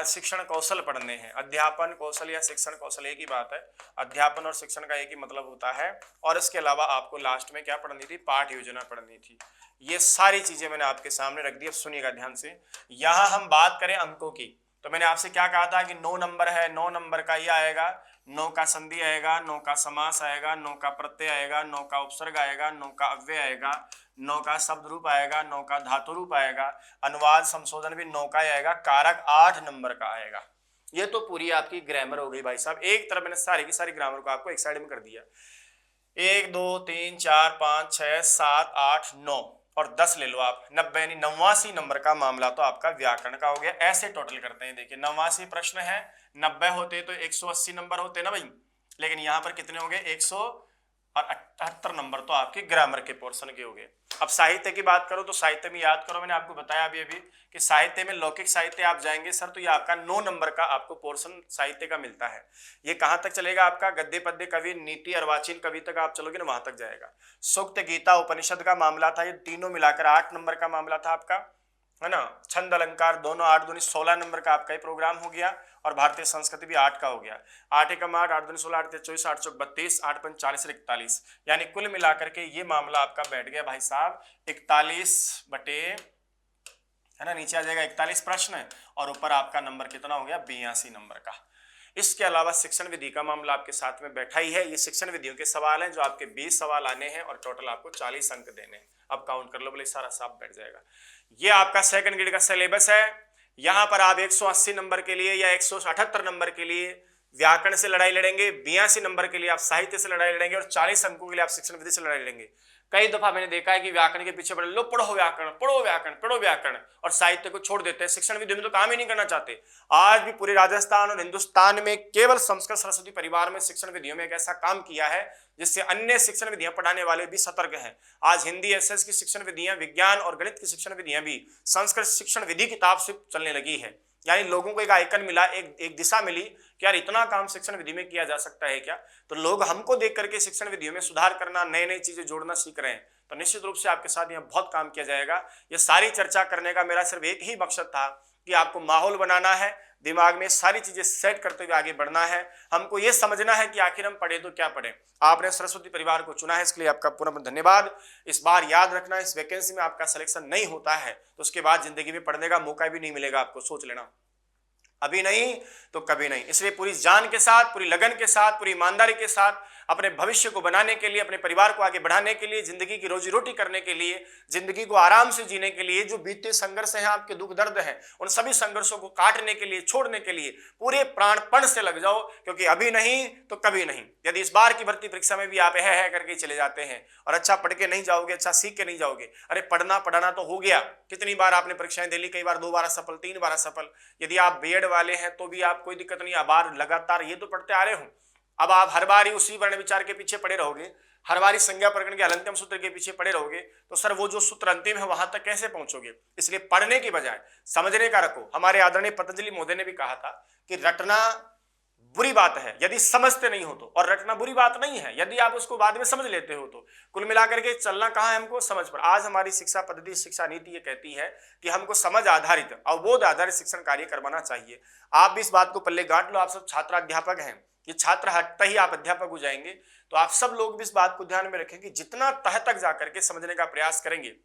शिक्षण कौशल पढ़ने हैं। अध्यापन कौशल या शिक्षण कौशल एक ही बात है, अध्यापन और शिक्षण का एक ही मतलब होता है। और इसके अलावा आपको लास्ट में क्या पढ़नी थी? पाठ योजना पढ़नी थी। ये सारी चीजें मैंने आपके सामने रख दी। अब सुनिएगा ध्यान से। यहां हम बात करें अंकों की, तो मैंने आपसे क्या कहा था कि 9 नंबर है, 9 नंबर का ये आएगा, 9 का संधि आएगा, 9 का समास आएगा, 9 का प्रत्यय आएगा, 9 का उपसर्ग आएगा, 9 का अव्यय आएगा, 9 का शब्द रूप आएगा, 9 का धातु रूप आएगा, अनुवाद संशोधन भी 9 का आएगा, कारक 8 नंबर का आएगा। ये तो पूरी आपकी ग्रामर हो गई भाई साहब। एक तरफ मैंने सारी की सारी ग्रामर को आपको एक साइड में कर दिया। 1 2 3 4 5 6 7 8 9 और 10 ले लो आप, 90 यानी 89 नंबर का मामला तो आपका व्याकरण का हो गया। ऐसे टोटल करते हैं, देखिए 89 प्रश्न है, 90 होते तो 180 नंबर होते ना भाई, लेकिन यहाँ पर कितने हो गए? 178 नंबर तो आपके ग्रामर के पोर्शन के हो गए। अब साहित्य की बात करो तो साहित्य में याद करो, मैंने आपको बताया अभी कि साहित्य में लौकिक साहित्य आप जाएंगे सर तो ये आपका 9 नंबर का आपको पोर्शन साहित्य का मिलता है। ये कहां तक चलेगा आपका? गद्य पद्य कवि नीति अर्वाचीन कवि तक आप चलोगे ना, वहां तक जाएगा। सूक्त गीता उपनिषद का मामला था, ये तीनों मिलाकर 8 नंबर का मामला था आपका, है ना। छंद अलंकार दोनों 8 दूनी 16 नंबर का आपका ही प्रोग्राम हो गया। और भारतीय संस्कृति भी 8 का हो गया। 8 एकम 8, 8 दूनी 16, 8 24, 8 चौक 32, 8 पंच 40 और 41, यानी कुल मिलाकर के ये मामला आपका बैठ गया भाई साहब 41 बटे, है ना, नीचे आ जाएगा 41 प्रश्न, और ऊपर आपका नंबर कितना हो गया? 82 नंबर का। इसके अलावा शिक्षण विधि का मामला आपके साथ में बैठा ही है। ये शिक्षण विधियों के सवाल हैं जो आपके 20 सवाल आने हैं और टोटल आपको 40 अंक देने हैं। अब काउंट कर लो, बोले सारा साफ बैठ जाएगा। ये आपका सेकंड ग्रेड का सिलेबस है। यहां पर आप 180 नंबर के लिए या 178 नंबर के लिए व्याकरण से लड़ाई लड़ेंगे, 82 नंबर के लिए आप साहित्य से लड़ाई लड़ेंगे, और 40 अंकों के लिए आप शिक्षण विधि से लड़ाई लड़ेंगे। कई दफा मैंने देखा है कि व्याकरण के पीछे पड़े लो, पढ़ो व्याकरण, पढ़ो व्याकरण, पढ़ो व्याकरण, और साहित्य को छोड़ देते हैं, शिक्षण विधि में तो काम ही नहीं करना चाहते। आज भी पूरे राजस्थान और हिंदुस्तान में केवल संस्कृत सरस्वती परिवार में शिक्षण विधियों में एक ऐसा काम किया है जिससे अन्य शिक्षण विधियां पढ़ाने वाले भी सतर्क हैं। आज हिंदी एसएस की शिक्षण विधियां, विज्ञान और गणित की शिक्षण विधियां भी संस्कृत शिक्षण विधि किताब से चलने लगी है। यानी लोगों को एक आइकन मिला, एक दिशा मिली कि यार इतना काम शिक्षण विधि में किया जा सकता है क्या। तो लोग हमको देख करके शिक्षण विधियों में सुधार करना, नए नई चीजें जोड़ना सीख रहे हैं। तो निश्चित रूप से आपके साथ यहाँ बहुत काम किया जाएगा। ये सारी चर्चा करने का मेरा सिर्फ एक ही मकसद था कि आपको माहौल बनाना है, दिमाग में सारी चीजें सेट करते हुए आगे बढ़ना है। हमको ये समझना है कि आखिर हम पढ़े तो क्या पढ़े। आपने सरस्वती परिवार को चुना है, इसके लिए आपका पूर्ण धन्यवाद। इस बार याद रखना, इस वैकेंसी में आपका सिलेक्शन नहीं होता है तो उसके बाद जिंदगी में पढ़ने का मौका भी नहीं मिलेगा आपको, सोच लेना, अभी नहीं तो कभी नहीं। इसलिए पूरी जान के साथ, पूरी लगन के साथ, पूरी ईमानदारी के साथ अपने भविष्य को बनाने के लिए, अपने परिवार को आगे बढ़ाने के लिए, जिंदगी की रोजी रोटी करने के लिए, जिंदगी को आराम से जीने के लिए, जो बीते संघर्ष हैं, आपके दुख दर्द हैं, उन सभी संघर्षों को काटने के लिए, छोड़ने के लिए पूरे प्राणपण से लग जाओ, क्योंकि अभी नहीं तो कभी नहीं। यदि इस बार की भर्ती परीक्षा में भी आप है करके चले जाते हैं और अच्छा पढ़ के नहीं जाओगे, अच्छा सीख के नहीं जाओगे, अरे पढ़ना पढ़ाना तो हो गया, कितनी बार आपने परीक्षाएं दे ली, कई बार 2 बार असफल, 3 बार असफल। यदि आप बीएड वाले हैं तो भी आप कोई दिक्कत नहीं, बार लगातार ये तो पढ़ते आ रहे हो। अब आप हर बार ही उसी वर्ण विचार के पीछे पड़े रहोगे, हर बार संज्ञा प्रकरण के हलंत्यम सूत्र के पीछे पड़े रहोगे, तो सर वो जो सूत्र अंतिम है वहां तक कैसे पहुंचोगे। इसलिए पढ़ने की बजाय समझने का रखो। हमारे आदरणीय पतंजलि महोदय ने भी कहा था कि रटना बुरी बात है यदि समझते नहीं हो तो, और रटना बुरी बात नहीं है यदि आप उसको बाद में समझ लेते हो तो। कुल मिलाकर के चलना कहाँ है हमको, समझ पर। आज हमारी शिक्षा पद्धति, शिक्षा नीति ये कहती है कि हमको समझ आधारित, अवबोध आधारित शिक्षण कार्य करवाना चाहिए। आप भी इस बात को पल्ले गांठ लो, आप सब छात्र अध्यापक हैं, ये छात्र हटते ही आप अध्यापक हो जाएंगे, तो आप सब लोग भी इस बात को ध्यान में रखें कि जितना तह तक जाकर के समझने का प्रयास करेंगे,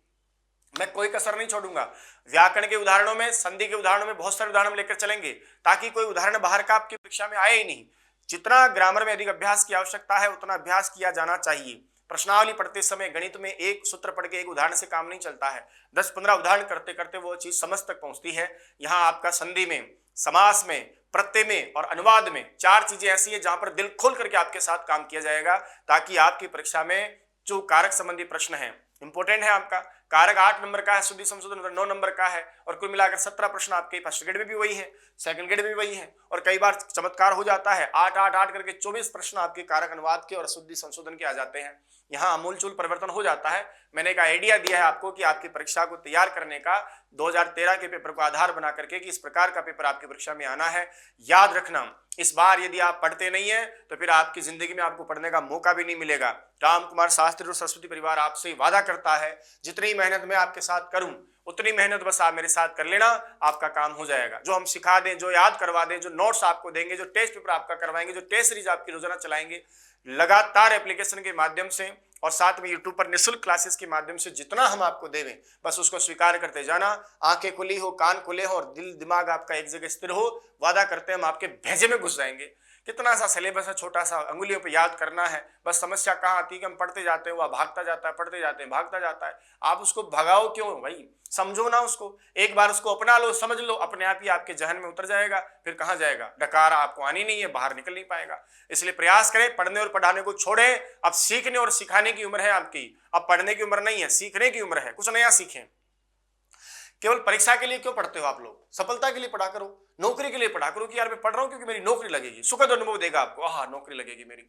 मैं कोई कसर नहीं छोड़ूंगा। व्याकरण के उदाहरणों में, संधि के उदाहरणों में बहुत सारे उदाहरण लेकर चलेंगे ताकि कोई उदाहरण बाहर का आपकी परीक्षा में आए ही नहीं। जितना ग्रामर में अधिक अभ्यास की आवश्यकता है उतना अभ्यास किया जाना चाहिए। प्रश्नावली पढ़ते समय गणित में एक सूत्र पढ़ के, एक उदाहरण से काम नहीं चलता है, 10-15 उदाहरण करते करते वो चीज समझ तक पहुंचती है। यहाँ आपका संधि में, समास में, प्रत्यय में और अनुवाद में 4 चीजें ऐसी है जहां पर दिल खोल करके आपके साथ काम किया जाएगा, ताकि आपकी परीक्षा में जो कारक संबंधी प्रश्न है, इंपोर्टेंट है आपका कारक 8 नंबर का है, शुद्धि संशोधन 9 नंबर का है, और कुल मिलाकर 17 प्रश्न आपके फर्स्ट ग्रेड में भी वही है, सेकंड ग्रेड में भी वही है, और कई बार चमत्कार हो जाता है 8-8-8 करके 24 प्रश्न आपके कारक अनुवाद के और शुद्धि संशोधन के आ जाते हैं। यहाँ अमूलचूल परिवर्तन हो जाता है। मैंने एक आइडिया दिया है आपको कि आपकी परीक्षा को तैयार करने का, 2013 के पेपर को आधार बना करके कि इस प्रकार का पेपर आपकी परीक्षा में आना है। याद रखना, इस बार यदि आप पढ़ते नहीं है तो फिर आपकी जिंदगी में आपको पढ़ने का मौका भी नहीं मिलेगा। राम कुमार शास्त्री और सरस्वती परिवार आपसे वादा करता है, जितनी मेहनत मैं आपके साथ करूं उतनी मेहनत बस आप मेरे साथ कर लेना, आपका काम हो जाएगा। जो हम सिखा दें, जो याद करवा दें, जो नोट्स आपको देंगे, जो टेस्ट पेपर आपका करवाएंगे, जो टेस्ट सीरीज आपकी रोजाना चलाएंगे, लगातार एप्लीकेशन के माध्यम से और साथ में यूट्यूब पर निःशुल्क क्लासेस के माध्यम से जितना हम आपको देवें, बस उसको स्वीकार करते जाना। आंखें खुली हो, कान खुले हो और दिल दिमाग आपका एक जगह स्थिर हो, वादा करते हैं हम आपके भेजे में घुस जाएंगे। कितना सा सिलेबस है, छोटा सा, अंगुलियों पे याद करना है। बस समस्या कहाँ आती है कि हम पढ़ते जाते हैं, वह भागता जाता है, पढ़ते जाते हैं, भागता जाता है। आप उसको भगाओ क्यों भाई, समझो ना उसको, एक बार उसको अपना लो, समझ लो, अपने आप ही आपके जहन में उतर जाएगा। फिर कहाँ जाएगा, डकारा आपको आनी नहीं है, बाहर निकल नहीं पाएगा। इसलिए प्रयास करें, पढ़ने और पढ़ाने को छोड़ें। अब सीखने और सिखाने की उम्र है आपकी, अब पढ़ने की उम्र नहीं है, सीखने की उम्र है। कुछ नया सीखें। केवल परीक्षा के लिए क्यों पढ़ते हो आप लोग, सफलता के लिए पढ़ा करो, नौकरी के लिए पढ़ा करो कि यार मैं पढ़ रहा हूं क्योंकि मेरी नौकरी लगेगी, सुखद अनुभव देगा आपको, हाँ नौकरी लगेगी मेरी।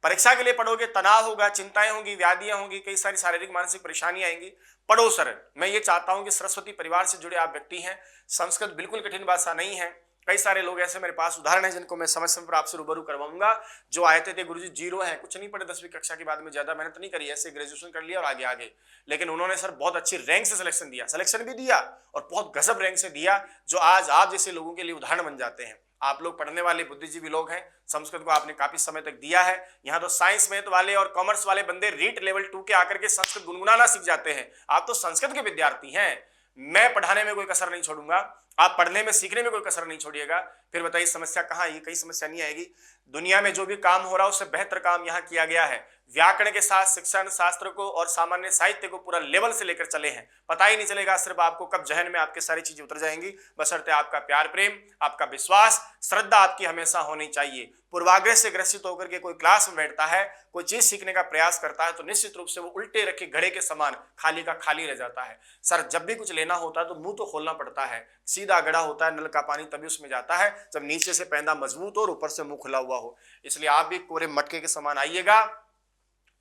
परीक्षा के लिए पढ़ोगे, तनाव होगा, चिंताएं होंगी, व्याधियां होंगी, कई सारी शारीरिक मानसिक परेशानियां आएंगी। पढ़ो सर। मैं ये चाहता हूं कि सरस्वती परिवार से जुड़े आप व्यक्ति हैं, संस्कृत बिल्कुल कठिन भाषा नहीं है। कई सारे लोग ऐसे मेरे पास उदाहरण है जिनको मैं समय समय पर आपसे रूबरू करवाऊंगा, जो आए थे गुरुजी जीरो है, कुछ नहीं पढ़े, 10वीं कक्षा के बाद में ज्यादा मेहनत नहीं करी, ऐसे ग्रेजुएशन कर लिया और आगे आगे, लेकिन उन्होंने सर बहुत अच्छी रैंक से सिलेक्शन दिया, सिलेक्शन भी दिया और बहुत गजब रैंक से दिया, जो आज आप जैसे लोगों के लिए उदाहरण बन जाते हैं। आप लोग पढ़ने वाले बुद्धिजीवी लोग हैं, संस्कृत को आपने काफी समय तक दिया है। यहाँ तो साइंस मैथ वाले और कॉमर्स वाले बंदे रीट लेवल 2 के आकर के संस्कृत गुनगुनाना सीख जाते हैं। आप तो संस्कृत के विद्यार्थी हैं। मैं पढ़ाने में कोई कसर नहीं छोड़ूंगा, आप पढ़ने में, सीखने में कोई कसर नहीं छोड़िएगा। फिर बताइए समस्या कहाँ आएगी, कहीं समस्या नहीं आएगी। दुनिया में जो भी काम हो रहा है उससे बेहतर काम यहाँ किया गया है। व्याकरण के साथ शिक्षण शास्त्र को और सामान्य साहित्य को पूरा लेवल से लेकर चले हैं, पता ही नहीं चलेगा सिर्फ आपको कब जहन में आपके सारी चीजें उतर जाएंगी। बशर्ते आपका प्यार प्रेम, आपका विश्वास, श्रद्धा आपकी हमेशा होनी चाहिए। पूर्वाग्रह से ग्रसित होकर के कोई क्लास में बैठता है, कोई चीज सीखने का प्रयास करता है, तो निश्चित रूप से वो उल्टे रखे घड़े के समान खाली का खाली रह जाता है। सर जब भी कुछ लेना होता है तो मुंह तो खोलना पड़ता है, सीधा गड़ा होता है नल का पानी तभी उसमें जाता है जब नीचे से पैंदा मजबूत हो और ऊपर से मुंह खुला हुआ हो। इसलिए आप भी कोरे मटके के समान आइएगा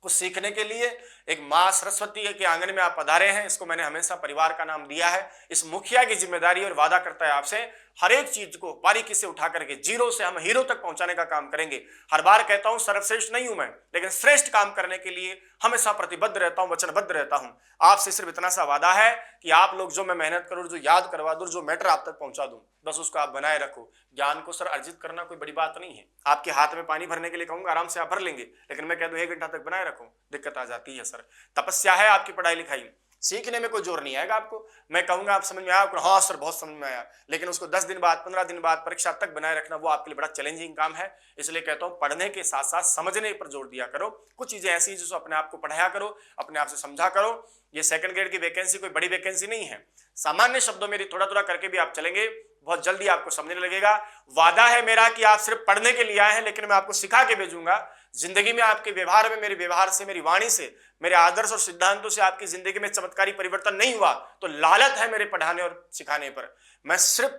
कुछ सीखने के लिए। एक माँ सरस्वती के आंगन में आप पधारे हैं, इसको मैंने हमेशा परिवार का नाम दिया है। इस मुखिया की जिम्मेदारी और वादा करता है आपसे, हर एक चीज को बारीकी से उठा करके जीरो से हम हीरो तक पहुंचाने का काम करेंगे। हर बार कहता हूं सर्वश्रेष्ठ नहीं हूं मैं, लेकिन श्रेष्ठ काम करने के लिए हमेशा प्रतिबद्ध रहता हूं, वचनबद्ध रहता हूं। आपसे सिर्फ इतना सा वादा है कि आप लोग जो मैं मेहनत करूं, जो याद करवा दूं, जो मैटर आप तक पहुंचा दूं, बस उसको आप बनाए रखो। ज्ञान को सर अर्जित करना कोई बड़ी बात नहीं है। आपके हाथ में पानी भरने के लिए कहूंगा आराम से आप भर लेंगे, लेकिन मैं कह दूं 1 घंटा तक बनाए रखो, दिक्कत आ जाती है सर। तपस्या है आपकी पढ़ाई लिखाई, सीखने में कोई जोर नहीं आएगा आपको। मैं कहूंगा आप समझ में आया, हाँ सर बहुत समझ में आया, लेकिन उसको 10 दिन बाद 15 दिन बाद परीक्षा तक बनाए रखना वो आपके लिए बड़ा चैलेंजिंग काम है। इसलिए कहता हूं पढ़ने के साथ साथ समझने पर जोर दिया करो। कुछ चीजें ऐसी हैं जिसको अपने आप को पढ़ाया करो, अपने आप से समझा करो। ये सेकंड ग्रेड की वैकेंसी कोई बड़ी वैकेंसी नहीं है। सामान्य शब्दों में थोड़ा थोड़ा करके भी आप चलेंगे, बहुत जल्दी आपको समझने लगेगा। वादा है मेरा कि आप सिर्फ पढ़ने के लिए आए हैं, लेकिन मैं आपको सिखा के भेजूंगा। जिंदगी में आपके व्यवहार में, मेरे व्यवहार से, मेरी वाणी से, मेरे आदर्श और सिद्धांतों से आपकी जिंदगी में चमत्कारी परिवर्तन नहीं हुआ तो लालत है मेरे पढ़ाने और सिखाने पर। मैं सिर्फ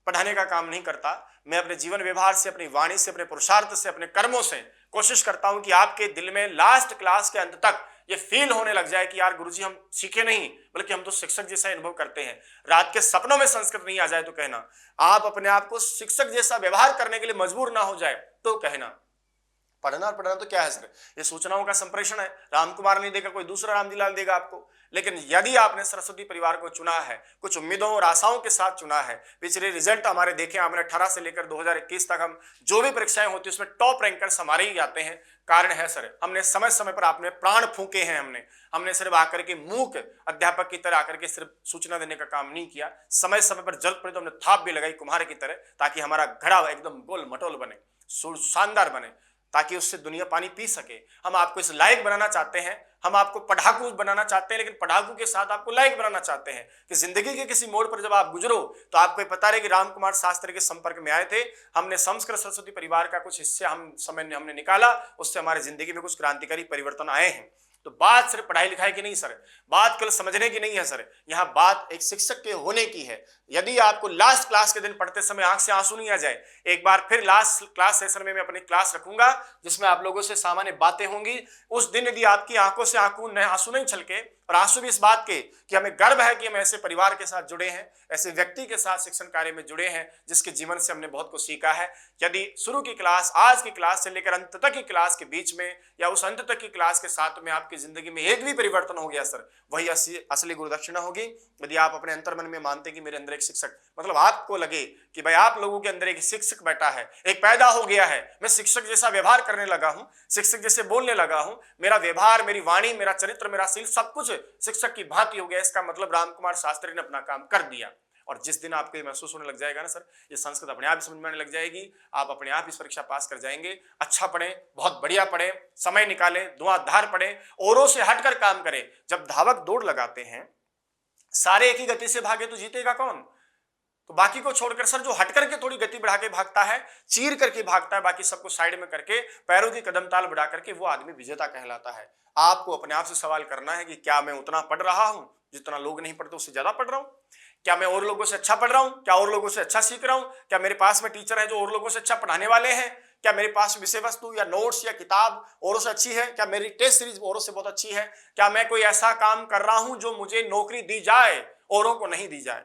पढ़ाने का काम नहीं करता, मैं अपने जीवन व्यवहार से, अपनी वाणी से, अपने पुरुषार्थ से, अपने कर्मों से कोशिश करता हूं कि आपके दिल में लास्ट क्लास के अंत तक ये फील होने लग जाए कि यार गुरुजी हम सीखे नहीं, बल्कि हम तो शिक्षक जैसा अनुभव करते हैं। रात के सपनों में संस्कृत नहीं आ जाए तो कहना, आप अपने आप को शिक्षक जैसा व्यवहार करने के लिए मजबूर ना हो जाए तो कहना। पढ़ना और पढ़ना तो क्या है सर, ये सूचनाओं का संप्रेषण है। रामकुमार नहीं देगा, कोई दूसरा रामजीलाल देगा आपको। लेकिन यदि आपने सरस्वती परिवार को चुना है, कुछ उम्मीदों और आशाओं के साथ चुना है, पिछले रिजल्ट हमारे देखे हमने 18 से लेकर 2021 तक, हम जो भी परीक्षाएं होती है उसमें टॉप रैंकर्स हमारे ही आते हैं। कारण है सर, हमने समय समय पर आपने प्राण फूके हैं। हमने सिर्फ आकर के मूक अध्यापक की तरह आकर के सिर्फ सूचना देने का काम नहीं किया, समय समय पर जल्द पड़े तो हमने थाप भी लगाई कुम्हार की तरह, ताकि हमारा घड़ा एकदम गोल मटोल बने, शानदार बने, ताकि उससे दुनिया पानी पी सके। हम आपको इस लायक बनाना चाहते हैं, हम आपको पढ़ाकू बनाना चाहते हैं, लेकिन पढ़ाकू के साथ आपको लायक बनाना चाहते हैं कि जिंदगी के किसी मोड़ पर जब आप गुजरो तो आपको पता रहे कि रामकुमार शास्त्री के संपर्क में आए थे, हमने संस्कृत सरस्वती परिवार का कुछ हिस्से हमने निकाला, उससे हमारी जिंदगी में कुछ क्रांतिकारी परिवर्तन आए हैं। तो बात सिर्फ पढ़ाई लिखाई की नहीं सर, बात केवल समझने की नहीं है सर, यहाँ बात एक शिक्षक के होने की है। यदि आपको लास्ट क्लास के दिन पढ़ते समय आंख से आंसू नहीं आ जाए, एक बार फिर लास्ट क्लास सेशन में मैं अपनी क्लास रखूंगा जिसमें आप लोगों से सामान्य बातें होंगी। उस दिन यदि आपकी आंखों से आंसू नहीं छलके, और आंसू भी इस बात के कि हमें गर्व है कि हम ऐसे परिवार के साथ जुड़े हैं, ऐसे व्यक्ति के साथ शिक्षण कार्य में जुड़े हैं जिसके जीवन से हमने बहुत कुछ सीखा है। यदि शुरू की क्लास, आज की क्लास से लेकर अंत तक की क्लास के बीच में, या उस अंत तक की क्लास के साथ में आपकी जिंदगी में एक भी परिवर्तन हो गया सर, वही असली गुरुदक्षिणा होगी। यदि आप अपने अंतर्मन में मानते कि मेरे अंदर एक शिक्षक, मतलब आपको लगे कि भाई आप लोगों के अंदर एक शिक्षक बैठा है, एक पैदा हो गया है, मैं शिक्षक जैसा व्यवहार करने लगा हूं, शिक्षक जैसे बोलने लगा हूं, मेरा व्यवहार, मेरी वाणी, मेरा चरित्र, मेरा शील सब कुछ शिक्षक की भांति हो गया, इसका मतलब रामकुमार शास्त्री ने अपना काम कर दिया। और जिस दिन आपको महसूस होने लग जाएगा ना सर, ये संस्कृत अपने आप ही समझ में आने लग जाएगी, आप अपने आप इस परीक्षा पास कर जाएंगे। अच्छा पढ़े, बहुत बढ़िया पढ़े, समय निकाले, धुआंधार पढ़े, औरों से हटकर काम करें। जब धावक दौड़ लगाते हैं, सारे एक ही गति से भागे तो जीतेगा कौन? तो बाकी को छोड़कर सर जो हट करके थोड़ी गति बढ़ा के भागता है, चीर करके भागता है, बाकी सबको साइड में करके पैरों की कदम ताल बढ़ा करके, वो आदमी विजेता कहलाता है। आपको अपने आप से सवाल करना है कि क्या मैं उतना पढ़ रहा हूं जितना लोग नहीं पढ़ते, उससे ज्यादा पढ़ रहा हूं? क्या मैं और लोगों से अच्छा पढ़ रहा हूं? क्या और लोगों से अच्छा सीख रहा हूं? क्या मेरे पास में टीचर है जो और लोगों से अच्छा पढ़ाने वाले हैं? क्या मेरे पास विषय वस्तु या नोट्स या किताब औरों से अच्छी है? क्या मेरी टेस्ट सीरीज औरों से बहुत अच्छी है? क्या मैं कोई ऐसा काम कर रहा हूं जो मुझे नौकरी दी जाए, औरों को नहीं दी जाए?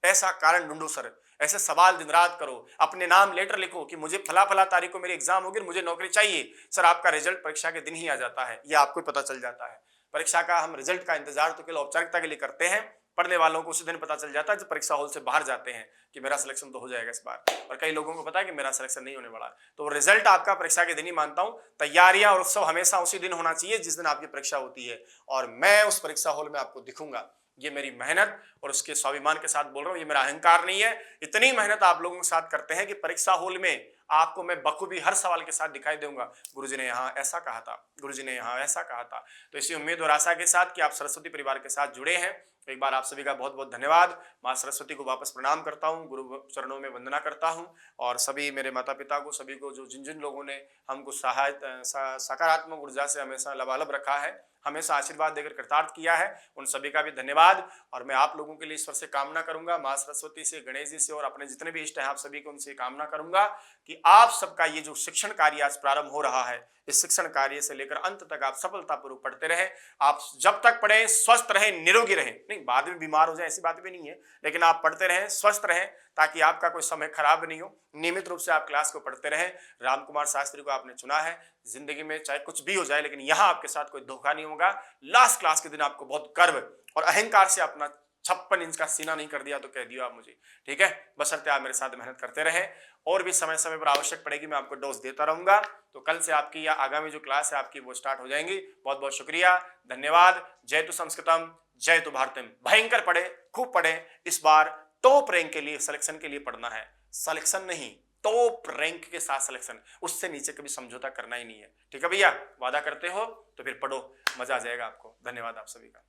ऐसा कारण ढूंढो सर, ऐसे सवाल दिन रात करो, अपने नाम लेटर लिखो कि मुझे फला फला तारीख को मेरी एग्जाम होगी, मुझे नौकरी चाहिए। सर आपका रिजल्ट परीक्षा के दिन ही आ जाता है, यह आपको पता चल जाता है। परीक्षा का हम रिजल्ट का इंतजार तो केवल औपचारिकता के लिए करते हैं, पढ़ने वालों को उसी दिन पता चल जाता है जब परीक्षा हॉल से बाहर जाते हैं कि मेरा सिलेक्शन तो हो जाएगा इस बार, और कई लोगों को पता है कि मेरा सिलेक्शन नहीं होने वाला। तो रिजल्ट आपका परीक्षा के दिन ही मानता हूं। तैयारियां और उत्सव हमेशा उसी दिन होना चाहिए जिस दिन आपकी परीक्षा होती है, और मैं उस परीक्षा हॉल में आपको दिखूंगा। ये मेरी मेहनत और उसके स्वाभिमान के साथ बोल रहा हूं, ये मेरा अहंकार नहीं है। इतनी मेहनत आप लोगों के साथ करते हैं कि परीक्षा हॉल में आपको मैं बखूबी हर सवाल के साथ दिखाई दूंगा, गुरुजी ने यहाँ ऐसा कहा था, गुरुजी ने यहाँ ऐसा कहा था। तो इसी उम्मीद और आशा के साथ कि आप सरस्वती परिवार के साथ जुड़े हैं, एक बार आप सभी का बहुत बहुत धन्यवाद। माँ सरस्वती को वापस प्रणाम करता हूँ, गुरु चरणों में वंदना करता हूँ, और सभी मेरे माता पिता को, सभी को जो जिन जिन लोगों ने हमको सकारात्मक ऊर्जा से हमेशा लबालब रखा है, हमेशा आशीर्वाद देकर कृतार्थ किया है, उन सभी का भी धन्यवाद। और मैं आप लोगों के लिए ईश्वर से कामना करूंगा, माँ सरस्वती से, गणेश जी से और अपने जितने भी इष्ट हैं आप सभी को उनसे कामना करूंगा कि कि आप सबका ये जो शिक्षण कार्य आज प्रारंभ हो रहा है, इस शिक्षण कार्य से लेकर अंत तक आप सफलतापूर्वक पढ़ते रहें। आप जब तक पढ़ें स्वस्थ रहें, निरोगी रहें, नहीं बाद में बीमार हो जाए ऐसी बात भी नहीं है, लेकिन आप पढ़ते रहें, स्वस्थ रहें, ताकि आपका कोई समय खराब नहीं हो। नियमित रूप से आप क्लास को पढ़ते रहें। राम कुमार शास्त्री को आपने चुना है। जिंदगी में चाहे कुछ भी हो जाए, लेकिन यहाँ आपके साथ कोई धोखा नहीं होगा। लास्ट क्लास के दिन आपको बहुत गर्व और अहंकार से अपना 56 इंच का सीना नहीं कर दिया तो कह दियो आप मुझे, ठीक है। बशर्ते आप मेरे साथ मेहनत करते रहे, और भी समय समय पर आवश्यक पड़ेगी मैं आपको डोज देता रहूंगा। तो कल से आपकी या आगामी जो क्लास है आपकी वो स्टार्ट हो जाएंगी। बहुत बहुत शुक्रिया, धन्यवाद। जय तु संस्कृतम, जय तु भारतम। भयंकर पढ़े, खूब पढ़े। इस बार टॉप रैंक के लिए, सिलेक्शन के लिए पढ़ना है, सिलेक्शन नहीं, टॉप रैंक के साथ सिलेक्शन, उससे नीचे कभी समझौता करना ही नहीं है, ठीक है भैया। वादा करते हो तो फिर पढ़ो, मजा आ जाएगा आपको। धन्यवाद आप सभी का।